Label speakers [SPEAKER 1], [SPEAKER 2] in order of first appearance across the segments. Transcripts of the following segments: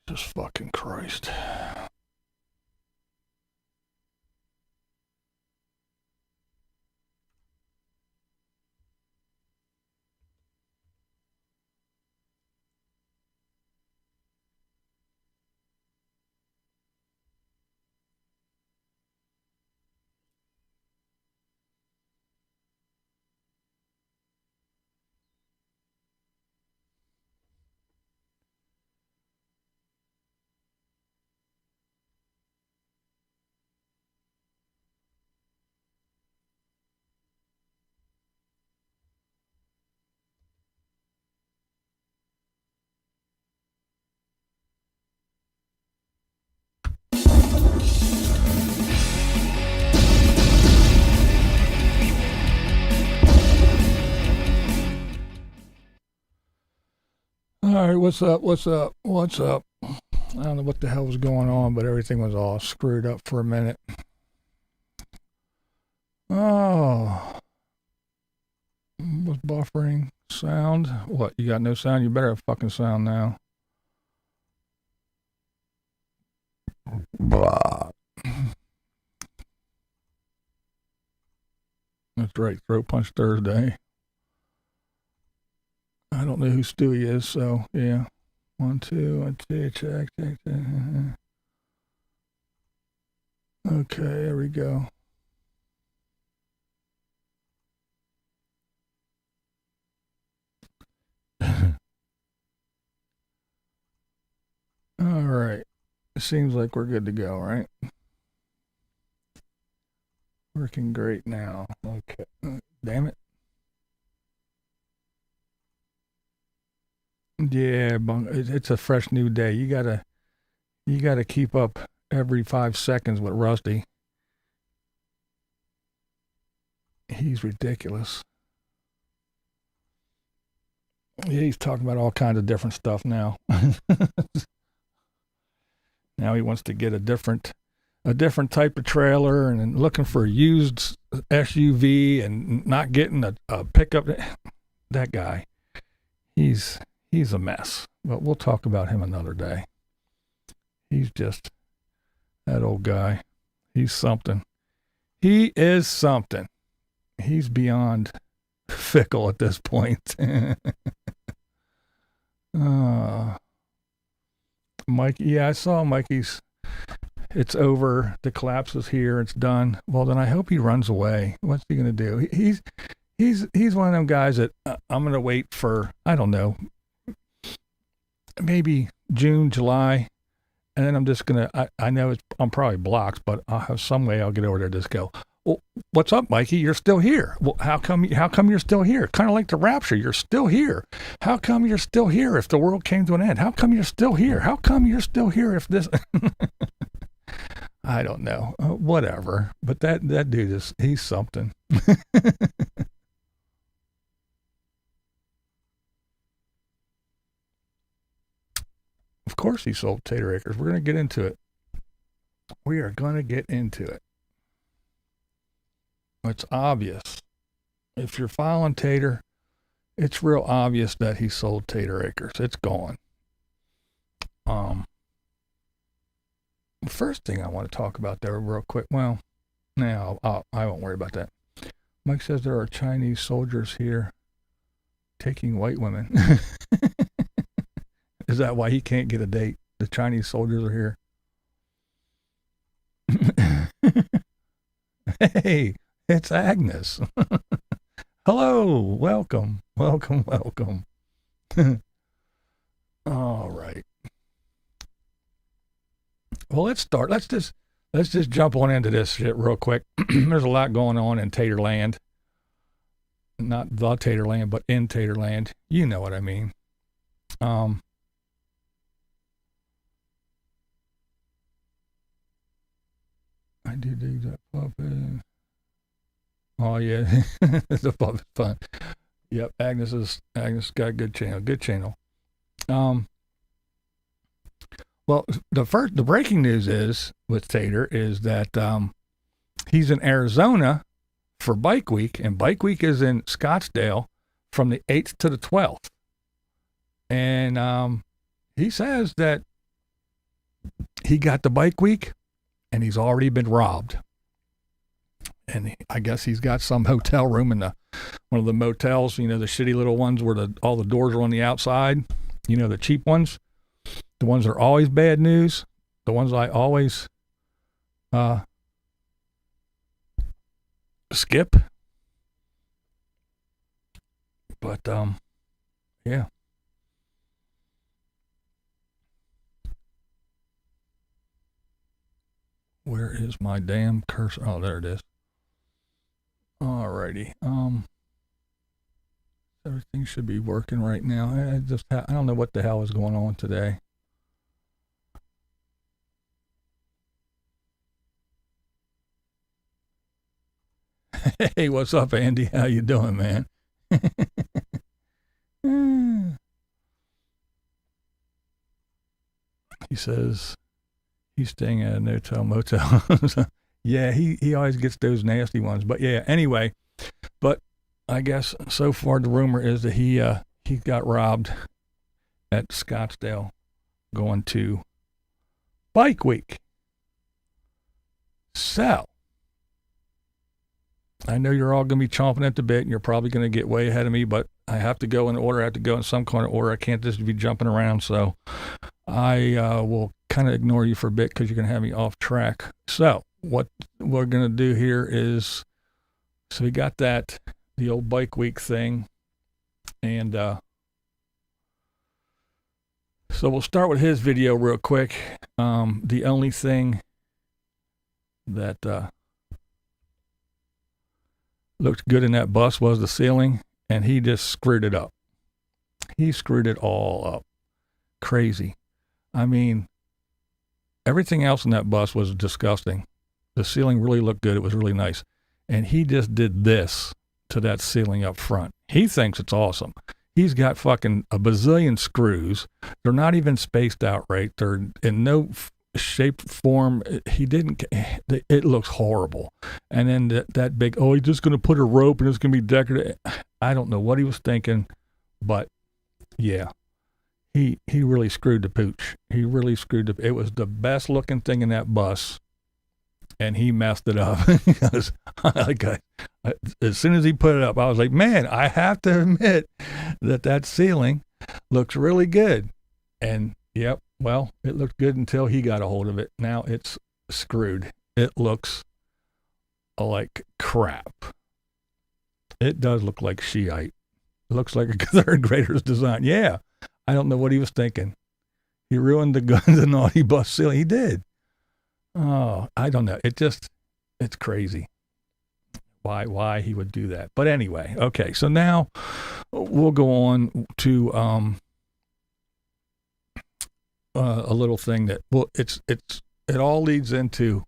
[SPEAKER 1] Just fucking Christ. All right, what's up? What's up? What's up? I don't know what the hell was going on, but everything was all screwed up for a minute. Oh, was buffering sound. What? You got no sound? You better have fucking sound now. Blah. That's right. Throat Punch Thursday. I don't know who Stewie is, so yeah. 1, 2, check. Okay, there we go. All right. It seems like we're good to go, right? Working great now. Okay. Damn it. Yeah, it's a fresh new day. You gotta keep up every 5 seconds with Rusty. He's ridiculous. Yeah, he's talking about all kinds of different stuff now. Now he wants to get a different type of trailer and looking for a used SUV and not getting a pickup. That guy, he's a mess. But we'll talk about him another day. He's just that old guy. He's something. He is something. He's beyond fickle at this point. Mike, yeah, I saw Mikey's. It's over. The collapse is here. It's done. Well, then I hope he runs away. What's he gonna do? He's one of them guys that I'm gonna wait for. I don't know. Maybe June, July, and then I'm just gonna. I know I'm probably blocked, but I'll have some way I'll get over there. Just go. Well, what's up, Mikey? You're still here. Well, how come you're still here? Kind of like the rapture. You're still here. How come you're still here if the world came to an end? How come you're still here? How come you're still here if this... I don't know. Whatever. But that dude he's something. Of course he sold Tater Acres. We're going to get into it. We are going to get into it. It's obvious. If you're following Tater, it's real obvious that he sold Tater Acres. It's gone. The first thing I want to talk about there real quick. Well, now I won't worry about that. Mike says there are Chinese soldiers here taking white women. Is that why he can't get a date? The Chinese soldiers are here. Hey, it's Agnes. Hello, welcome. All right. Well, let's start. Let's just jump on into this shit real quick. There's a lot going on in Taterland. Not the Taterland, but in Taterland. You know what I mean. I do dig that puppet. Oh yeah, the puppet's fun. Yep, Agnes got a good channel. Well, the breaking news is with Tater is that he's in Arizona for Bike Week, and Bike Week is in Scottsdale from the 8th to the 12th. And he says that he got the bike week, and he's already been robbed. And I guess he's got some hotel room in one of the motels, the shitty little ones where all the doors are on the outside, the cheap ones, the ones that are always bad news, the ones I always skip. But, yeah. Where is my damn cursor? Oh, there it is. Alrighty. Everything should be working right now. I don't know what the hell is going on today. Hey, what's up, Andy? How you doing, man? He says he's staying at a motel. Yeah, he always gets those nasty ones. But yeah, anyway, but I guess so far the rumor is that he got robbed at Scottsdale going to Bike Week. So I know you're all going to be chomping at the bit, and you're probably going to get way ahead of me, but I have to go in order. I have to go in some kind of order. I can't just be jumping around. So I will kind of ignore you for a bit because you're going to have me off track. So what we're going to do here is, so we got the old Bike Week thing. And so we'll start with his video real quick. The only thing that looked good in that bus was the ceiling, and he just screwed it up. He screwed it all up. Crazy. I mean, everything else in that bus was disgusting. The ceiling really looked good. It was really nice. And he just did this to that ceiling up front. He thinks it's awesome. He's got fucking a bazillion screws. They're not even spaced out right. They're in no shape, form. It looks horrible. And then that big, he's just going to put a rope and it's going to be decorative. I don't know what he was thinking, but yeah, he really screwed the pooch. He really screwed it was the best looking thing in that bus, and he messed it up. Because as soon as he put it up, I was like, man, I have to admit that ceiling looks really good. And yep, well, it looked good until he got a hold of it. Now it's screwed. It looks like crap. It does look like Shiite. It looks like a third grader's design. Yeah, I don't know what he was thinking. He ruined the naughty bus ceiling. He did. Oh, I don't know. It's crazy. Why he would do that. But anyway, okay. So now we'll go on to a little thing that, well, it all leads into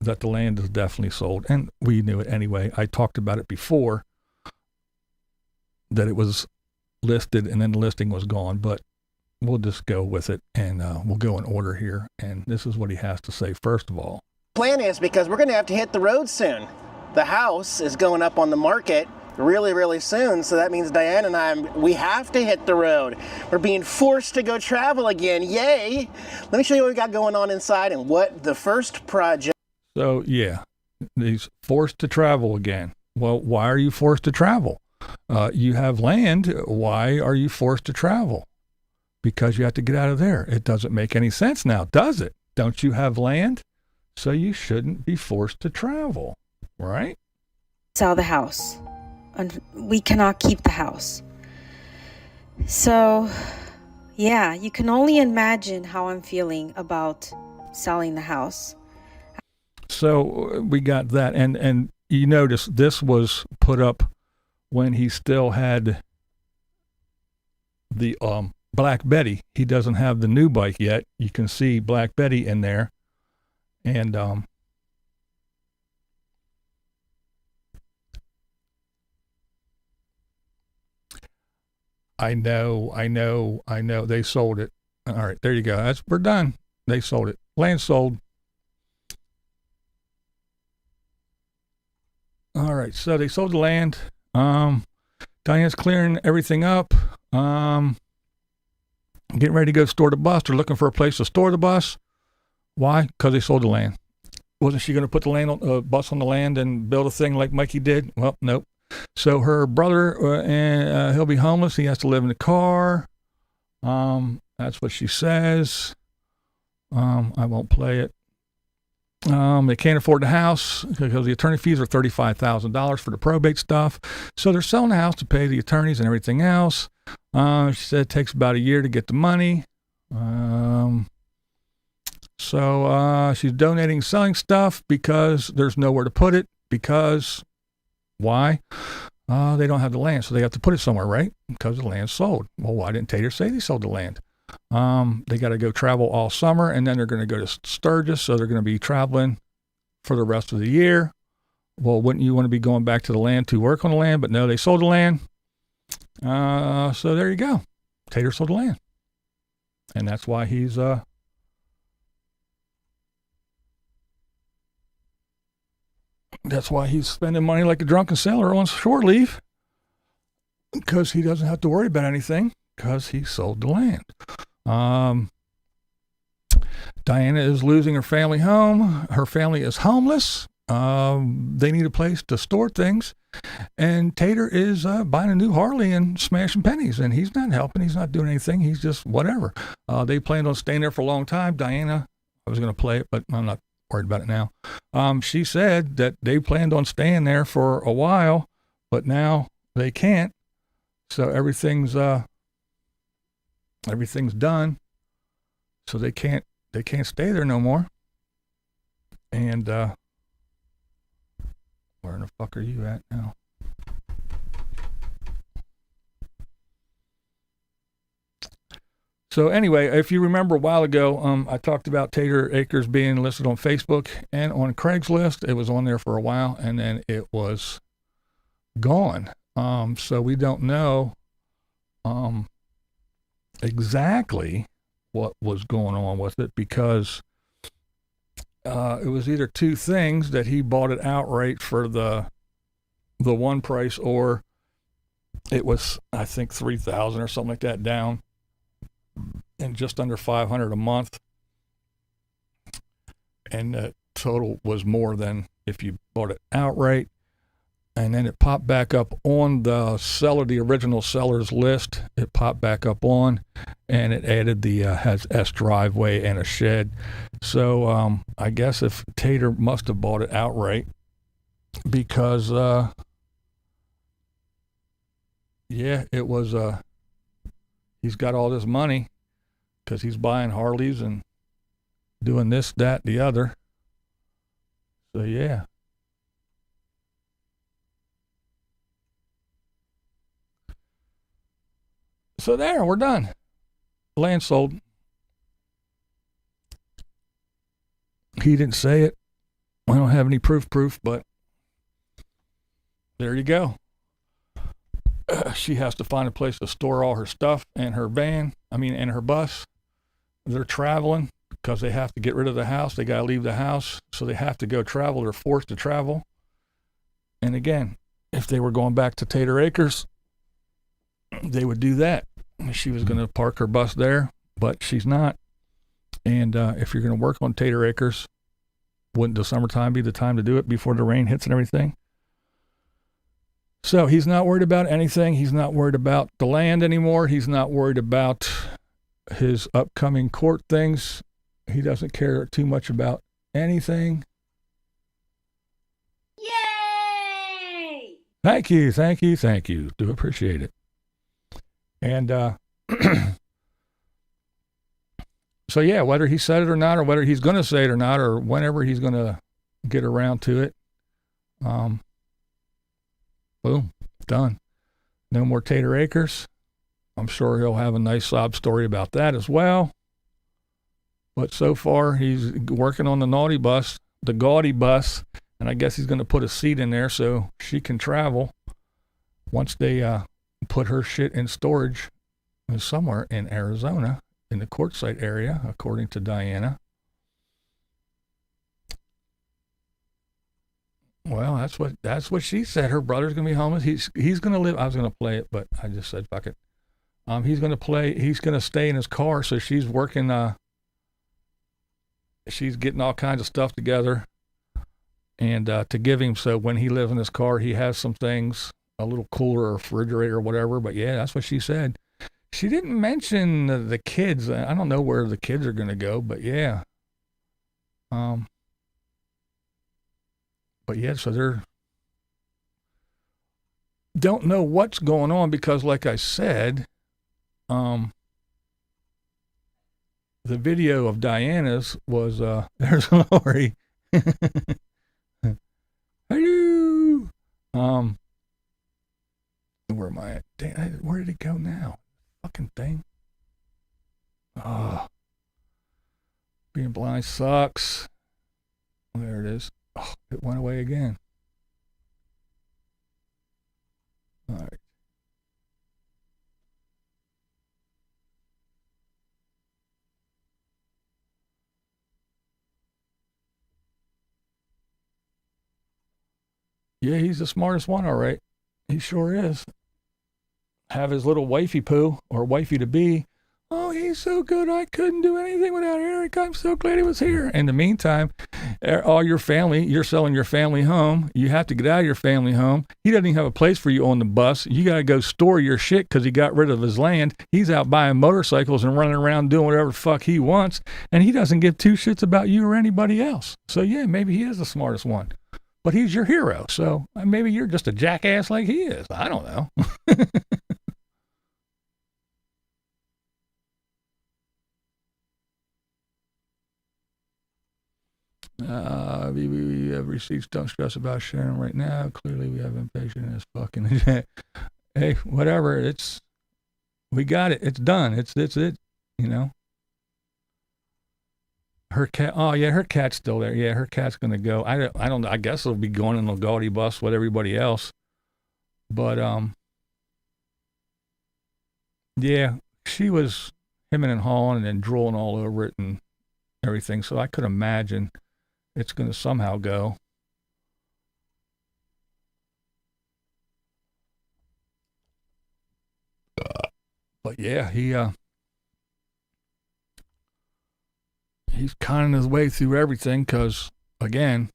[SPEAKER 1] that the land is definitely sold, and we knew it anyway. I talked about it before, that it was listed and then the listing was gone, but we'll just go with it, and we'll go in order here. And this is what he has to say first of all.
[SPEAKER 2] Plan is because we're going to have to hit the road soon. The house is going up on the market really, really soon, so that means Diane and I, we have to hit the road. We're being forced to go travel again. Yay! Let me show you what we got going on inside and what the first project.
[SPEAKER 1] So yeah, he's forced to travel again. Well, why are you forced to travel? You have land. Why are you forced to travel? Because you have to get out of there. It doesn't make any sense now, does it? Don't you have land? So you shouldn't be forced to travel, right?
[SPEAKER 3] Sell the house. And we cannot keep the house. So, yeah, you can only imagine how I'm feeling about selling the house.
[SPEAKER 1] So we got that. And you notice this was put up when he still had the Black Betty. He doesn't have the new bike yet. You can see Black Betty in there. And I know. They sold it. All right, there you go. We're done. They sold it. Land sold. All right, so they sold the land. Diane's clearing everything up. Getting ready to go store the bus. They're looking for a place to store the bus. Why? Because they sold the land. Wasn't she going to put the land on, bus on the land and build a thing like Mikey did? Well, nope. So her brother, he'll be homeless. He has to live in the car. That's what she says. I won't play it. They can't afford the house because the attorney fees are $35,000 for the probate stuff. So they're selling the house to pay the attorneys and everything else. She said it takes about a year to get the money. So she's donating, selling stuff because there's nowhere to put it. Because why? They don't have the land, so they have to put it somewhere, right? Because the land's sold. Well, why didn't Tater say they sold the land? They got to go travel all summer, and then they're going to go to Sturgis, so they're going to be traveling for the rest of the year. Well, wouldn't you want to be going back to the land to work on the land? But no, they sold the land. So there you go. Tater sold the land. And that's why he's spending money like a drunken sailor on shore leave, because he doesn't have to worry about anything because he sold the land. Diana is losing her family home. Her family is homeless. They need a place to store things. And Tater is buying a new Harley and smashing pennies. And he's not helping. He's not doing anything. He's just whatever. They planned on staying there for a long time. Diana, I was going to play it, but I'm not worried about it now. She said that they planned on staying there for a while, but now they can't. So everything's done. So they can't stay there no more. And where in the fuck are you at now? So anyway, if you remember a while ago, I talked about Tater Acres being listed on Facebook and on Craigslist. It was on there for a while, and then it was gone. So we don't know exactly what was going on with it, because it was either two things: that he bought it outright for the one price, or it was, I think, $3,000 or something like that down, and just under $500 a month, and the total was more than if you bought it outright. And then it popped back up on the seller, the original seller's list. It popped back up on, and it added the has S driveway and a shed. So I guess if Tater must have bought it outright, because it was he's got all this money because he's buying Harleys and doing this, that, the other. So yeah. So there, we're done. Land sold. He didn't say it. I don't have any proof, but there you go. She has to find a place to store all her stuff and her van, and her bus. They're traveling because they have to get rid of the house. They got to leave the house, so they have to go travel. They're forced to travel. And again, if they were going back to Tater Acres, they would do that. She was going to park her bus there, but she's not. And if you're going to work on Tater Acres, wouldn't the summertime be the time to do it before the rain hits and everything? So he's not worried about anything. He's not worried about the land anymore. He's not worried about his upcoming court things. He doesn't care too much about anything.
[SPEAKER 3] Yay!
[SPEAKER 1] Thank you. Do appreciate it. And so yeah, whether he said it or not, or whether he's going to say it or not, or whenever he's going to get around to it, boom, done. No more Tater Acres. I'm sure he'll have a nice sob story about that as well. But so far, he's working on the naughty bus, the gaudy bus, and I guess he's going to put a seat in there so she can travel once they put her shit in storage somewhere in Arizona in the quartzsite area, according to Diana. Well, that's what she said. Her brother's gonna be homeless. He's gonna live. I was gonna play it, but I just said fuck it. He's gonna stay in his car. So she's working she's getting all kinds of stuff together, and to give him, so when he lives in his car, he has some things, a little cooler or refrigerator or whatever. But yeah, that's what she said. She didn't mention the kids. I don't know where the kids are going to go, but yeah. But yeah, so they're don't know what's going on because, like I said, the video of Diana's was there's Lori. Hello. Where am I at? Dang, where did it go now? Fucking thing. Oh, being blind sucks. There it is. Oh, it went away again. All right. Yeah, he's the smartest one, all right. He sure is. Have his little wifey poo or wifey to be. Oh, he's so good. I couldn't do anything without Eric. I'm so glad he was here. In the meantime, all your family, you're selling your family home. You have to get out of your family home. He doesn't even have a place for you on the bus. You got to go store your shit because he got rid of his land. He's out buying motorcycles and running around doing whatever the fuck he wants. And he doesn't give two shits about you or anybody else. So yeah, maybe he is the smartest one. But he's your hero. So maybe you're just a jackass like he is. I don't know. We have receipts. Don't stress about sharing right now. Clearly, we have impatient as fucking. Hey, whatever. We got it. It's done. It's it. You know. Her cat. Oh yeah, her cat's still there. Yeah, her cat's gonna go. I don't know. I guess it'll be going in the gaudy bus with everybody else. But yeah, she was hemming and hawing and drooling all over it and everything. So I could imagine it's going to somehow go. But yeah, he's conning his way through everything because, again,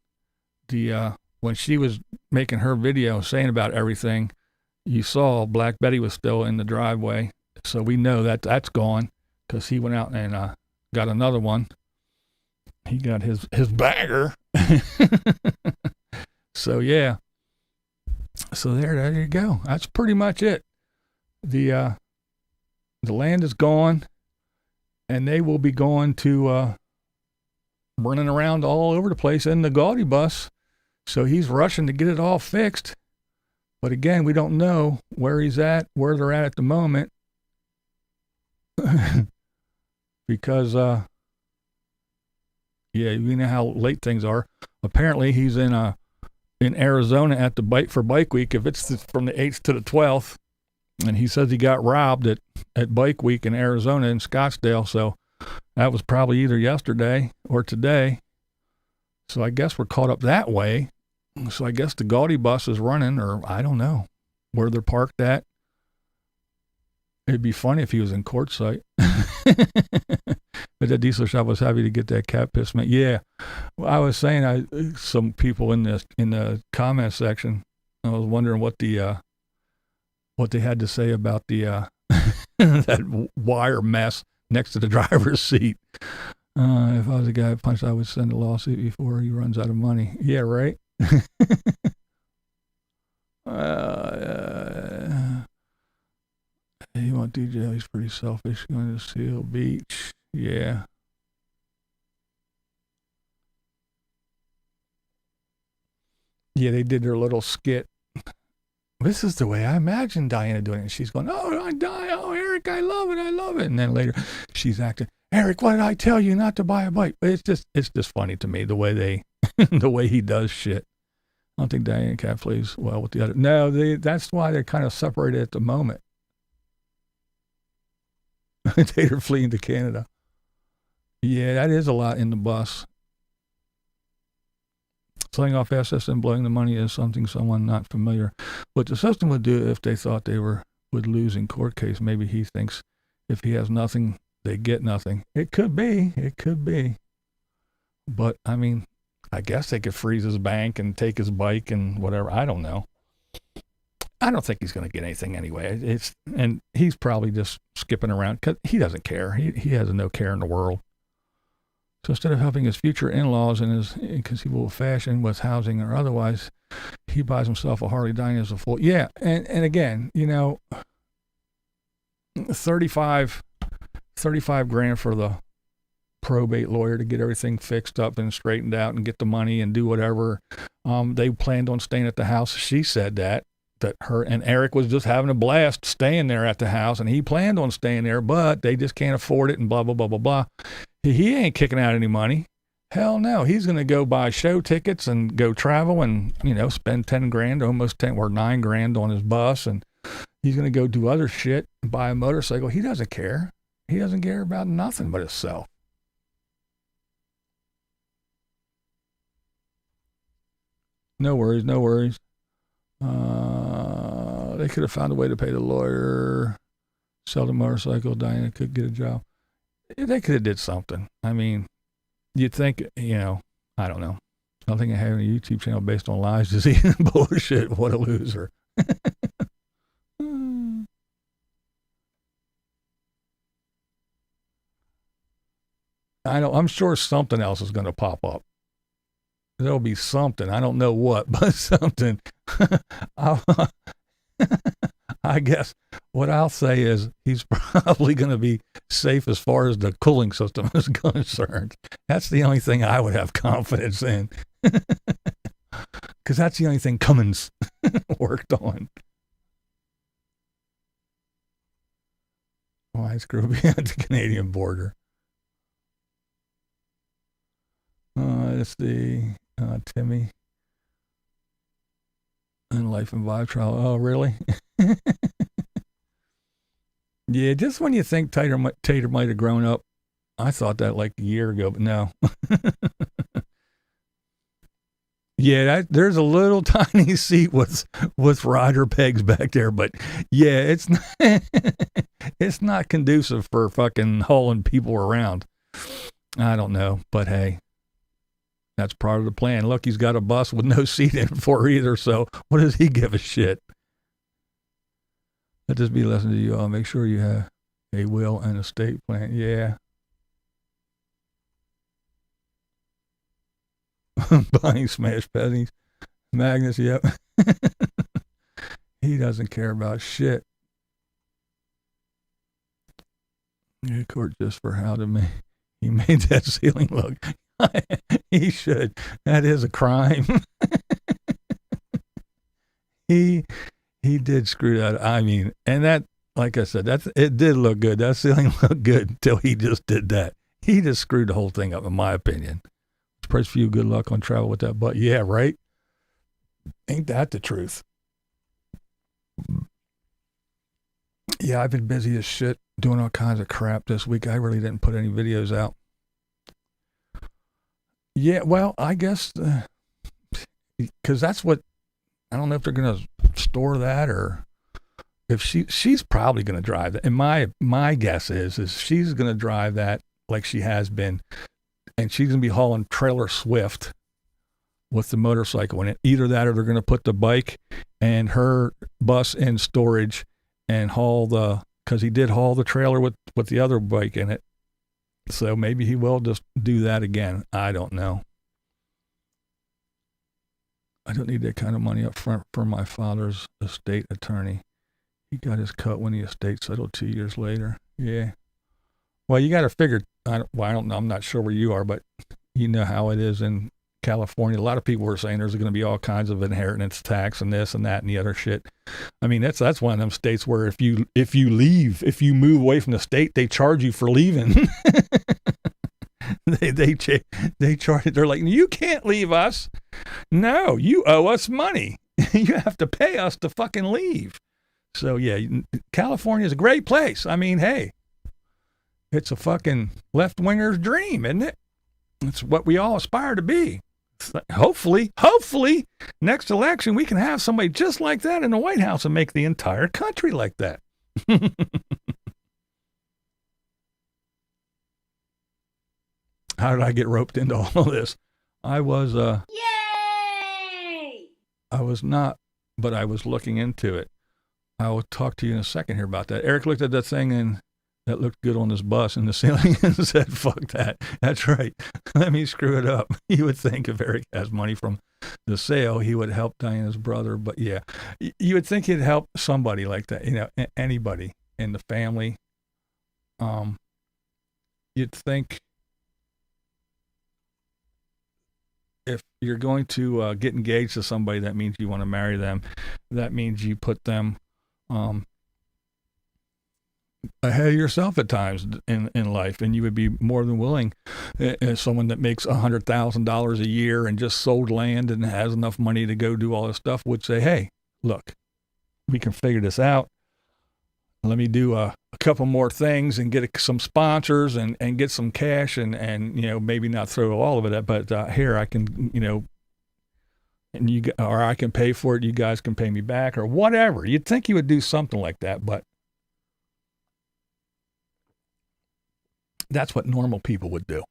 [SPEAKER 1] when she was making her video saying about everything, you saw Black Betty was still in the driveway. So we know that that's gone because he went out and got another one. He got his bagger. So yeah. So there you go. That's pretty much it. The land is gone, and they will be going to running around all over the place in the gaudy bus. So he's rushing to get it all fixed. But again, we don't know where he's at, where they're at the moment. Because yeah, you know how late things are. Apparently, he's in Arizona at the Bike Week. If it's from the 8th to the 12th, and he says he got robbed at Bike Week in Arizona in Scottsdale. So that was probably either yesterday or today. So I guess we're caught up that way. So I guess the gaudy bus is running, or I don't know where they're parked at. It'd be funny if he was in quartzsite. But that diesel shop was happy to get that cat piss, man. Yeah, well, I was saying, some people in the comment section, I was wondering what they had to say about the that wire mess next to the driver's seat. If I was a guy who punched, I would send a lawsuit before he runs out of money. Yeah, right. You want DJ? He's pretty selfish. Going to Seal Beach. Yeah. Yeah, they did their little skit. This is the way I imagine Diana doing it. She's going, oh, Eric, I love it. And then later she's acting, Eric, what did I tell you not to buy a bike? But it's just funny to me, the way the way he does shit. I don't think Diana Cat plays well with the other. No, that's why they're kind of separated at the moment. Tater fleeing to Canada. Yeah, that is a lot in the bus. Selling off assets and blowing the money is something someone not familiar what the system would do if they thought they would lose in court case. Maybe he thinks if he has nothing, they get nothing. It could be. But I mean, I guess they could freeze his bank and take his bike and whatever. I don't know. I don't think he's going to get anything anyway. And he's probably just skipping around because he doesn't care. He has no care in the world. So instead of helping his future in-laws in his inconceivable fashion with housing or otherwise, he buys himself a Harley Davidson as a full. Yeah, and again, 35 grand for the probate lawyer to get everything fixed up and straightened out and get the money and do whatever. They planned on staying at the house. She said that her and Eric was just having a blast staying there at the house, and he planned on staying there, but they just can't afford it and blah, blah, blah, blah, blah. He ain't kicking out any money. Hell no. He's going to go buy show tickets and go travel and, spend 10 grand, almost 10 or 9 grand on his bus. And he's going to go do other shit and buy a motorcycle. He doesn't care. He doesn't care about nothing but himself. No worries, no worries. They could have found a way to pay the lawyer, sell the motorcycle. Diana could get a job. They could have did something. I mean, you'd think, I don't know. I think having a YouTube channel based on lies is even bullshit. What a loser. I'm sure something else is going to pop up. There'll be something. I don't know what, but something. I guess what I'll say is he's probably going to be safe as far as the cooling system is concerned. That's the only thing I would have confidence in. Because that's the only thing Cummins worked on. Why screw beyond the Canadian border? Let's see. Timmy. And Life and Vibe trial. Oh, really? Yeah, just when you think Tater might have grown up, I thought that like a year ago, but no. Yeah, there's a little tiny seat with rider pegs back there, but yeah, it's not conducive for fucking hauling people around. I don't know, but hey. That's part of the plan. Look, he's got a bus with no seat in it for either, so what does he give a shit? Let this be a lesson to you all. Make sure you have a will and estate plan. Yeah. Buying smash pennies. Magnus, yep. He doesn't care about shit. Yeah, court just for how to make. He made that ceiling look. He should. That is a crime. He did screw that. I mean, and that, like I said, it did look good. That ceiling looked good until he just did that. He just screwed the whole thing up, in my opinion. Praise for you. Good luck on travel with that butt. Yeah, right? Ain't that the truth? Yeah, I've been busy as shit doing all kinds of crap this week. I really didn't put any videos out. Yeah, well, I guess because that's what, I don't know if they're going to store that or if she's probably going to drive that. And my guess is she's going to drive that like she has been, and she's going to be hauling trailer swift with the motorcycle in it. Either that or they're going to put the bike and her bus in storage and haul because he did haul the trailer with the other bike in it. So maybe he will just do that again. I don't know. I don't need that kind of money up front for my father's estate attorney. He got his cut when the estate settled 2 years later. Yeah. Well, you got to figure, I don't know. I'm not sure where you are, but you know how it is in California. A lot of people were saying there's going to be all kinds of inheritance tax and this and that and the other shit. I mean, that's one of them states where if you move away from the state, they charge you for leaving. they charge it. They're like, you can't leave us. No, you owe us money. You have to pay us to fucking leave. So yeah, California is a great place. I mean, hey, it's a fucking left-winger's dream, isn't it? It's what we all aspire to be. Hopefully, next election, we can have somebody just like that in the White House and make the entire country like that. how did I get roped into all this? I was,
[SPEAKER 3] Yay!
[SPEAKER 1] I was not, but I was looking into it. I will talk to you in a second here about that. Eric looked at that thing and that looked good on this bus in the ceiling and said, fuck that. That's right. Let me screw it up. You would think if Eric has money from the sale, he would help Diana's brother. But yeah, you would think he'd help somebody like that, you know, anybody in the family. You'd think if you're going to get engaged to somebody, that means you want to marry them. That means you put them ahead of yourself at times in life, and you would be more than willing, as someone that makes $100,000 a year and just sold land and has enough money to go do all this stuff would say, hey, look, we can figure this out. Let me do a couple more things and get some sponsors and get some cash and you know, maybe not throw all of it at, but here I can, you know, and or I can pay for it. You guys can pay me back or whatever. You'd think you would do something like that, but that's what normal people would do.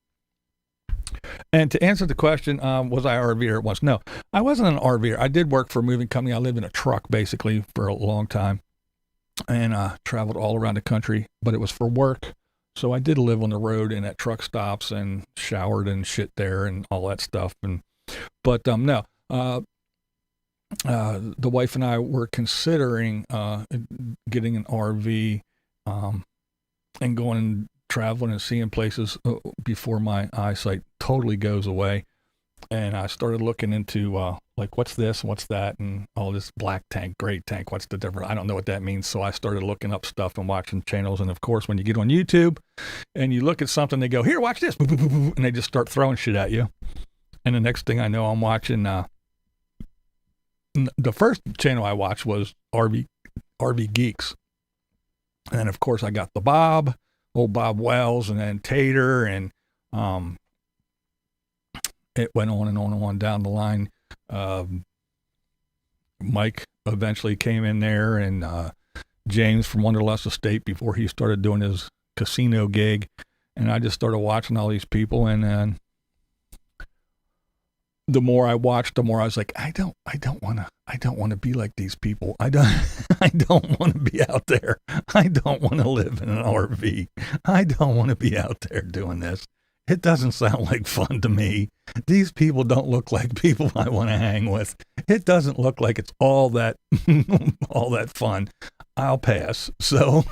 [SPEAKER 1] And to answer the question, was I an RVer once? No, I wasn't an RVer. I did work for a moving company. I lived in a truck basically for a long time and traveled all around the country, but it was for work. So I did live on the road and at truck stops and showered and shit there and all that stuff. But no, the wife and I were considering getting an RV and going and traveling and seeing places before my eyesight totally goes away. And I started looking into like, what's this, what's that, and all this black tank, gray tank, what's the difference? I don't know what that means. So I started looking up stuff and watching channels. And of course, when you get on YouTube and you look at something, they go, here, watch this. And they just start throwing shit at you. And the next thing I know, I'm watching, the first channel I watched was RV Geeks. And then of course I got the old Bob Wells, and then Tater, and it went on and on and on down the line. Mike eventually came in there, and James from Wanderlust Estate before he started doing his casino gig. And I just started watching all these people, and then the more I watched, the more I was like, I don't want to be like these people. I don't want to be out there. I don't want to live in an RV. I don't want to be out there doing this. It doesn't sound like fun to me. These people don't look like people I want to hang with. It doesn't look like it's all that fun. I'll pass. So,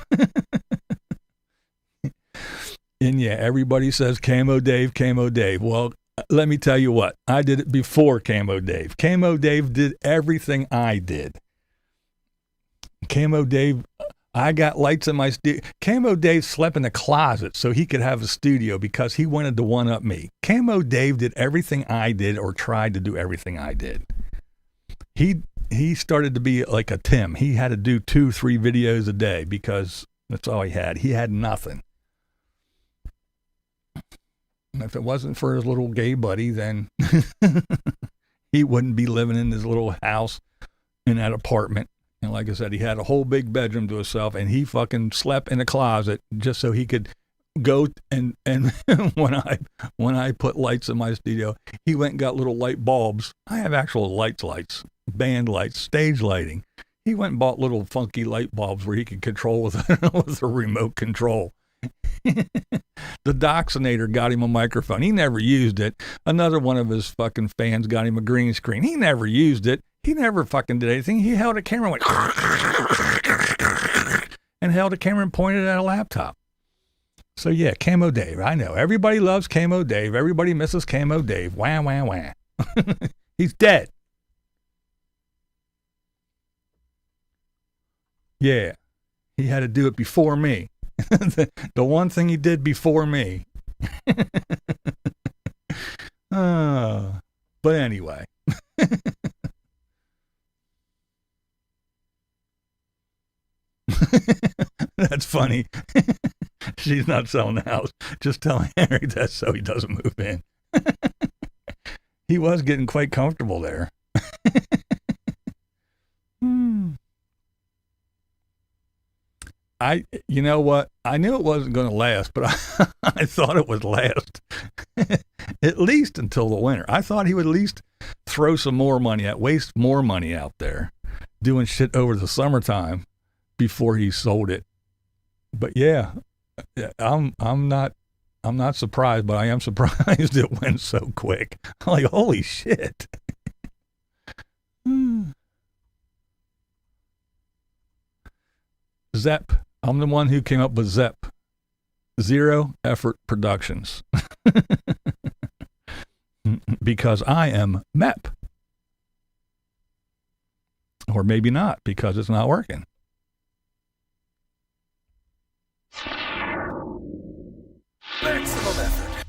[SPEAKER 1] and yeah, everybody says Camo Dave, Camo Dave. Well, let me tell you what, I did it before Camo Dave. Camo Dave did everything I did. Camo Dave, I got lights in my studio. Camo Dave slept in a closet so he could have a studio because he wanted to one-up me. Camo Dave did everything I did, or tried to do everything I did. He started to be like a Tim. He had to do 2-3 videos a day because that's all he had. He had nothing. And if it wasn't for his little gay buddy, then he wouldn't be living in his little house in that apartment. And like I said, he had a whole big bedroom to himself, and he fucking slept in a closet just so he could go and when I put lights in my studio, he went and got little light bulbs. I have actual lights, band lights, stage lighting. He went and bought little funky light bulbs where he could control with a remote control. The Doxinator got him a microphone. He never used it. Another one of his fucking fans got him a green screen. He never used it. He never fucking did anything. He held a camera and went and held a camera and pointed at a laptop. So yeah, Camo Dave. I know. Everybody loves Camo Dave. Everybody misses Camo Dave. Wah, wah, wah. He's dead. Yeah. He had to do it before me. The one thing he did before me. But anyway. That's funny. She's not selling the house. Just telling Eric that so he doesn't move in. He was getting quite comfortable there. you know what? I knew it wasn't going to last, but I thought it would last at least until the winter. I thought he would at least throw some more money out, waste more money out there doing shit over the summertime before he sold it. But yeah, I'm not surprised, but I am surprised it went so quick. I'm like, holy shit. Zep. I'm the one who came up with Zep. Zero Effort Productions. Because I am MEP. Or maybe not, because it's not working.
[SPEAKER 4] Maximum effort.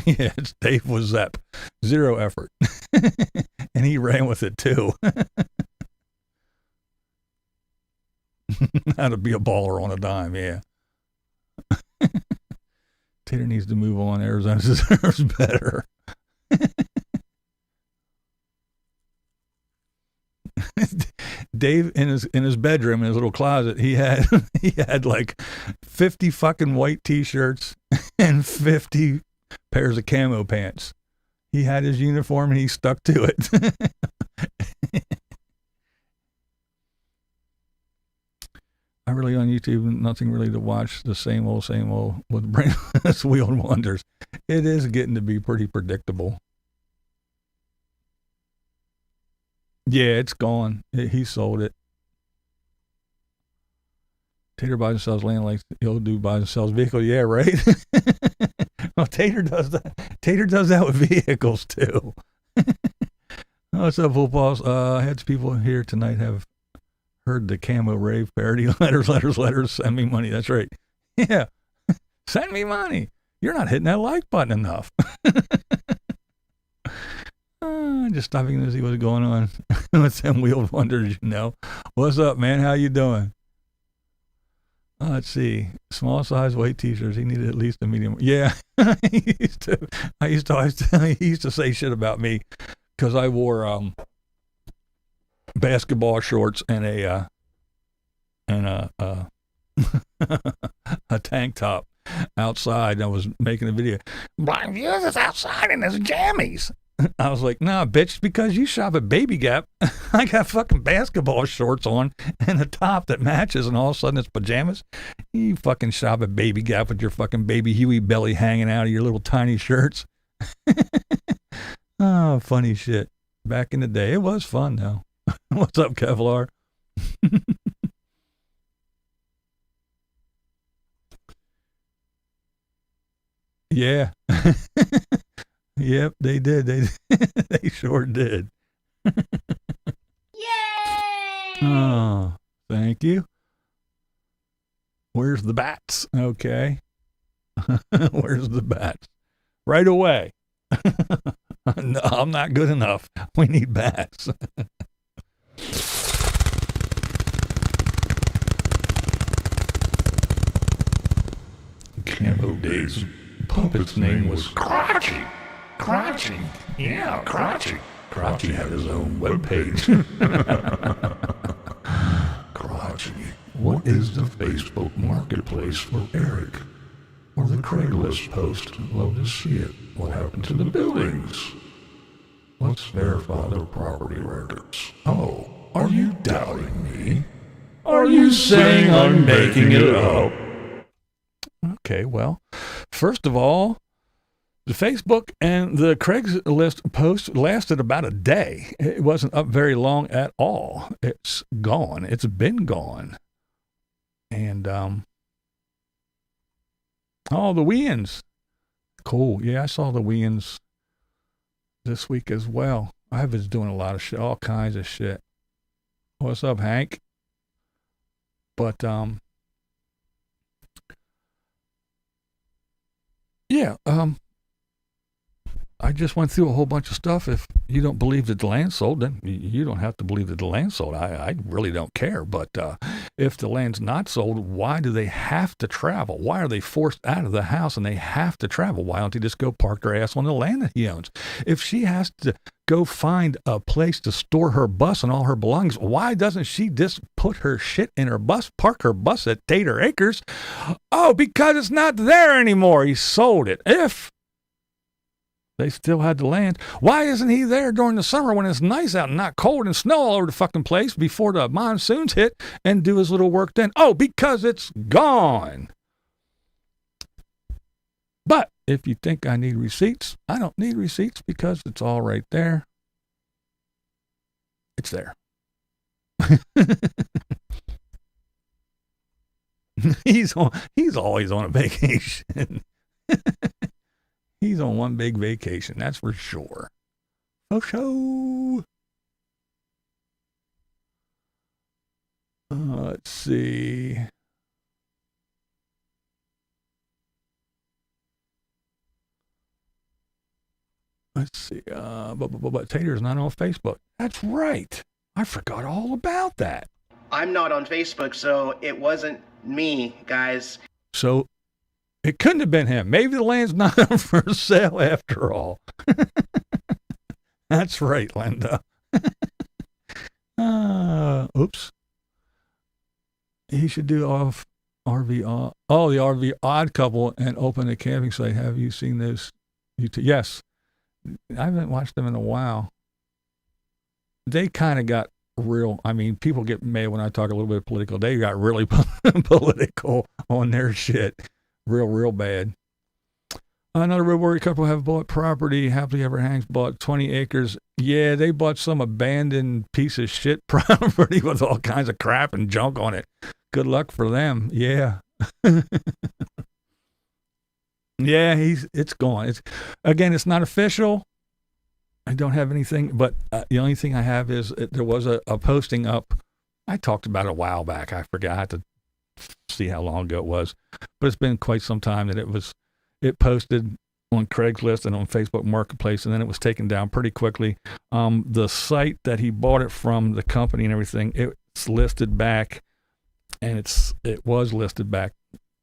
[SPEAKER 1] Yeah, it's Dave with Zep. Zero effort. And he ran with it too. How to be a baller on a dime, yeah. Tater needs to move on. Arizona deserves better. Dave in his bedroom, in his little closet, he had like 50 fucking white t-shirts and 50 pairs of camo pants. He had his uniform and he stuck to it. I really on YouTube, nothing really to watch. The same old with brainless wheeled wonders. It is getting to be pretty predictable. Yeah, it's gone. He sold it. Tater buys and sells land like the old dude buys and sells vehicles. Yeah, right? Well, Tater does that. Tater does that with vehicles, too. What's up, footballs? I had some people here tonight have heard the camo rave parody. Letters. Send me money. That's right. Yeah. Send me money. You're not hitting that like button enough. Just stopping to see what's going on with them wheeled wonders, you know. What's up, man? How you doing? Let's see. Small size white t-shirts. He needed at least a medium. Yeah. He used to say shit about me because I wore basketball shorts and a tank top outside. And I was making a video. BlindViews is outside in his jammies. I was like, nah, bitch, because you shop at Baby Gap, I got fucking basketball shorts on and a top that matches, and all of a sudden it's pajamas. You fucking shop at Baby Gap with your fucking baby Huey belly hanging out of your little tiny shirts. Oh, funny shit. Back in the day, it was fun, though. What's up, Kevlar? Yeah. Yep, they did. They sure did.
[SPEAKER 4] Yay!
[SPEAKER 1] Oh, thank you. Where's the bats? Okay. Where's the bats? Right away. No, I'm not good enough. We need bats. Camo Days. Puppet's name was Crotchy. Crotchy. Yeah, Crotchy. Crotchy had his own webpage. Crotchy. What is the Facebook marketplace for Eric? Or the Craigslist post? Love to see it. What happened to the buildings? Let's verify their property records. Oh, are you doubting me? Are you saying I'm making it up? Okay, well, first of all, the Facebook and the Craigslist post lasted about a day. It wasn't up very long at all. It's gone. It's been gone. And, oh, the Weans. Cool. Yeah, I saw the Weans this week as well. I was doing a lot of shit, all kinds of shit. What's up, Hank? But, yeah, I just went through a whole bunch of stuff. If you don't believe that the land sold, then you don't have to believe that the land sold. I really don't care. But if the land's not sold, why do they have to travel? Why are they forced out of the house and they have to travel? Why don't they just go park their ass on the land that he owns? If she has to go find a place to store her bus and all her belongings, why doesn't she just put her shit in her bus, park her bus at Tater Acres? Oh, because it's not there anymore. He sold it. If they still had the land, why isn't he there during the summer when it's nice out and not cold and snow all over the fucking place before the monsoons hit and do his little work then? Oh, because it's gone. But if you think I need receipts, I don't need receipts because it's all right there. It's there. He's always on a vacation. He's on one big vacation, that's for sure. For sure. Let's see. But Tater's not on Facebook. That's right. I forgot all about that.
[SPEAKER 2] I'm not on Facebook, so it wasn't me, guys.
[SPEAKER 1] So it couldn't have been him. Maybe the land's not up for sale after all. That's right, Linda. Oops. He should do off RV. The RV Odd Couple and open a camping site. Have you seen those? Yes. I haven't watched them in a while. They kind of got real. I mean, people get mad when I talk a little bit political. They got really political on their shit. Real bad. Another real worried couple have bought property. Happily Ever Hangs bought 20 acres. Yeah, they bought some abandoned piece of shit property with all kinds of crap and junk on it. Good luck for them. Yeah. Yeah, it's gone. It's not official. I don't have anything, but the only thing I have is there was a posting up. I talked about it a while back. I forgot. I had to see how long ago it was, but it's been quite some time that it posted on Craigslist and on Facebook Marketplace, and then it was taken down pretty quickly. The site that he bought it from, the company and everything, it's listed back, and it was listed back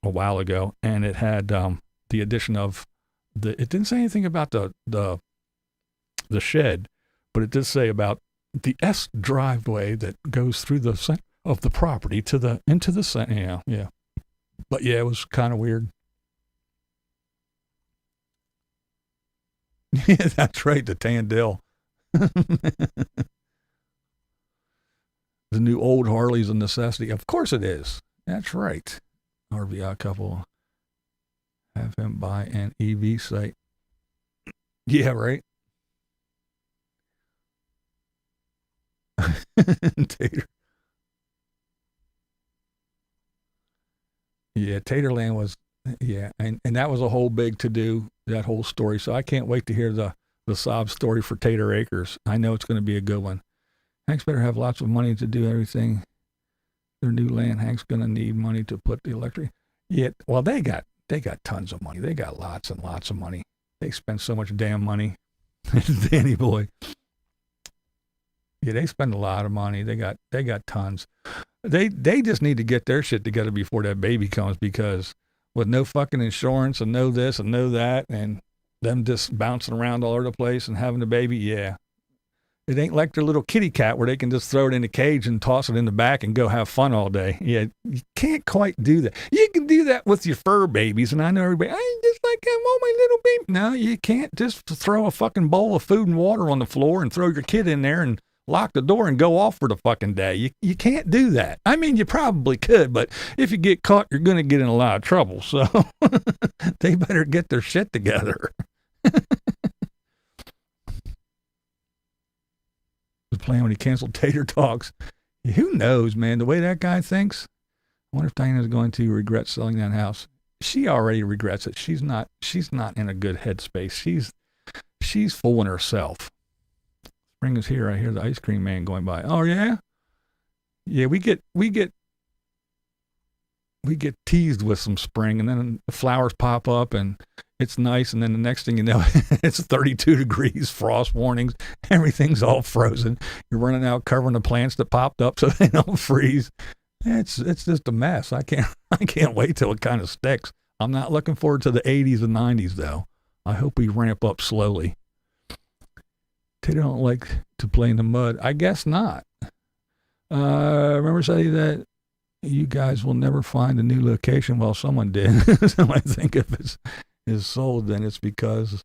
[SPEAKER 1] a while ago, and it had the addition of it didn't say anything about the shed, but it did say about the S driveway that goes through the center of the property into the center. Yeah. But yeah, it was kind of weird. Yeah, that's right, the Tandil. The new old Harley's a necessity. Of course it is. That's right. RVI couple have him buy an EV site. Yeah, right. Tater. Yeah, Taterland was, and that was a whole big to-do, that whole story. So I can't wait to hear the sob story for Tater Acres. I know it's going to be a good one. Hank's better have lots of money to do everything. Their new land, Hank's going to need money to put the electric. Yeah, well, they got tons of money. They got lots and lots of money. They spend so much damn money. Danny boy. Yeah, they spend a lot of money. They got tons. They just need to get their shit together before that baby comes, because with no fucking insurance and no this and no that and them just bouncing around all over the place and having a baby, yeah. It ain't like their little kitty cat where they can just throw it in a cage and toss it in the back and go have fun all day. Yeah, you can't quite do that. You can do that with your fur babies, and I know everybody, I just like I want my little baby. No, you can't just throw a fucking bowl of food and water on the floor and throw your kid in there and lock the door and go off for the fucking day. You can't do that. I mean, you probably could, but if you get caught, you're going to get in a lot of trouble. So they better get their shit together. The plan when he canceled Tater Talks. Who knows, man? The way that guy thinks, I wonder if Diana's going to regret selling that house. She already regrets it. She's not in a good headspace. She's fooling herself. Spring is here. I hear the ice cream man going by. Oh yeah? Yeah, we get teased with some spring, and then the flowers pop up and it's nice, and then the next thing you know, it's 32 degrees, frost warnings, everything's all frozen. You're running out covering the plants that popped up so they don't freeze. It's just a mess. I can't wait till it kind of sticks. I'm not looking forward to the 80s and 90s though. I hope we ramp up slowly. They don't like to play in the mud. I guess not. Remember saying that you guys will never find a new location. Well, someone did. So I think if it's is sold, then it's because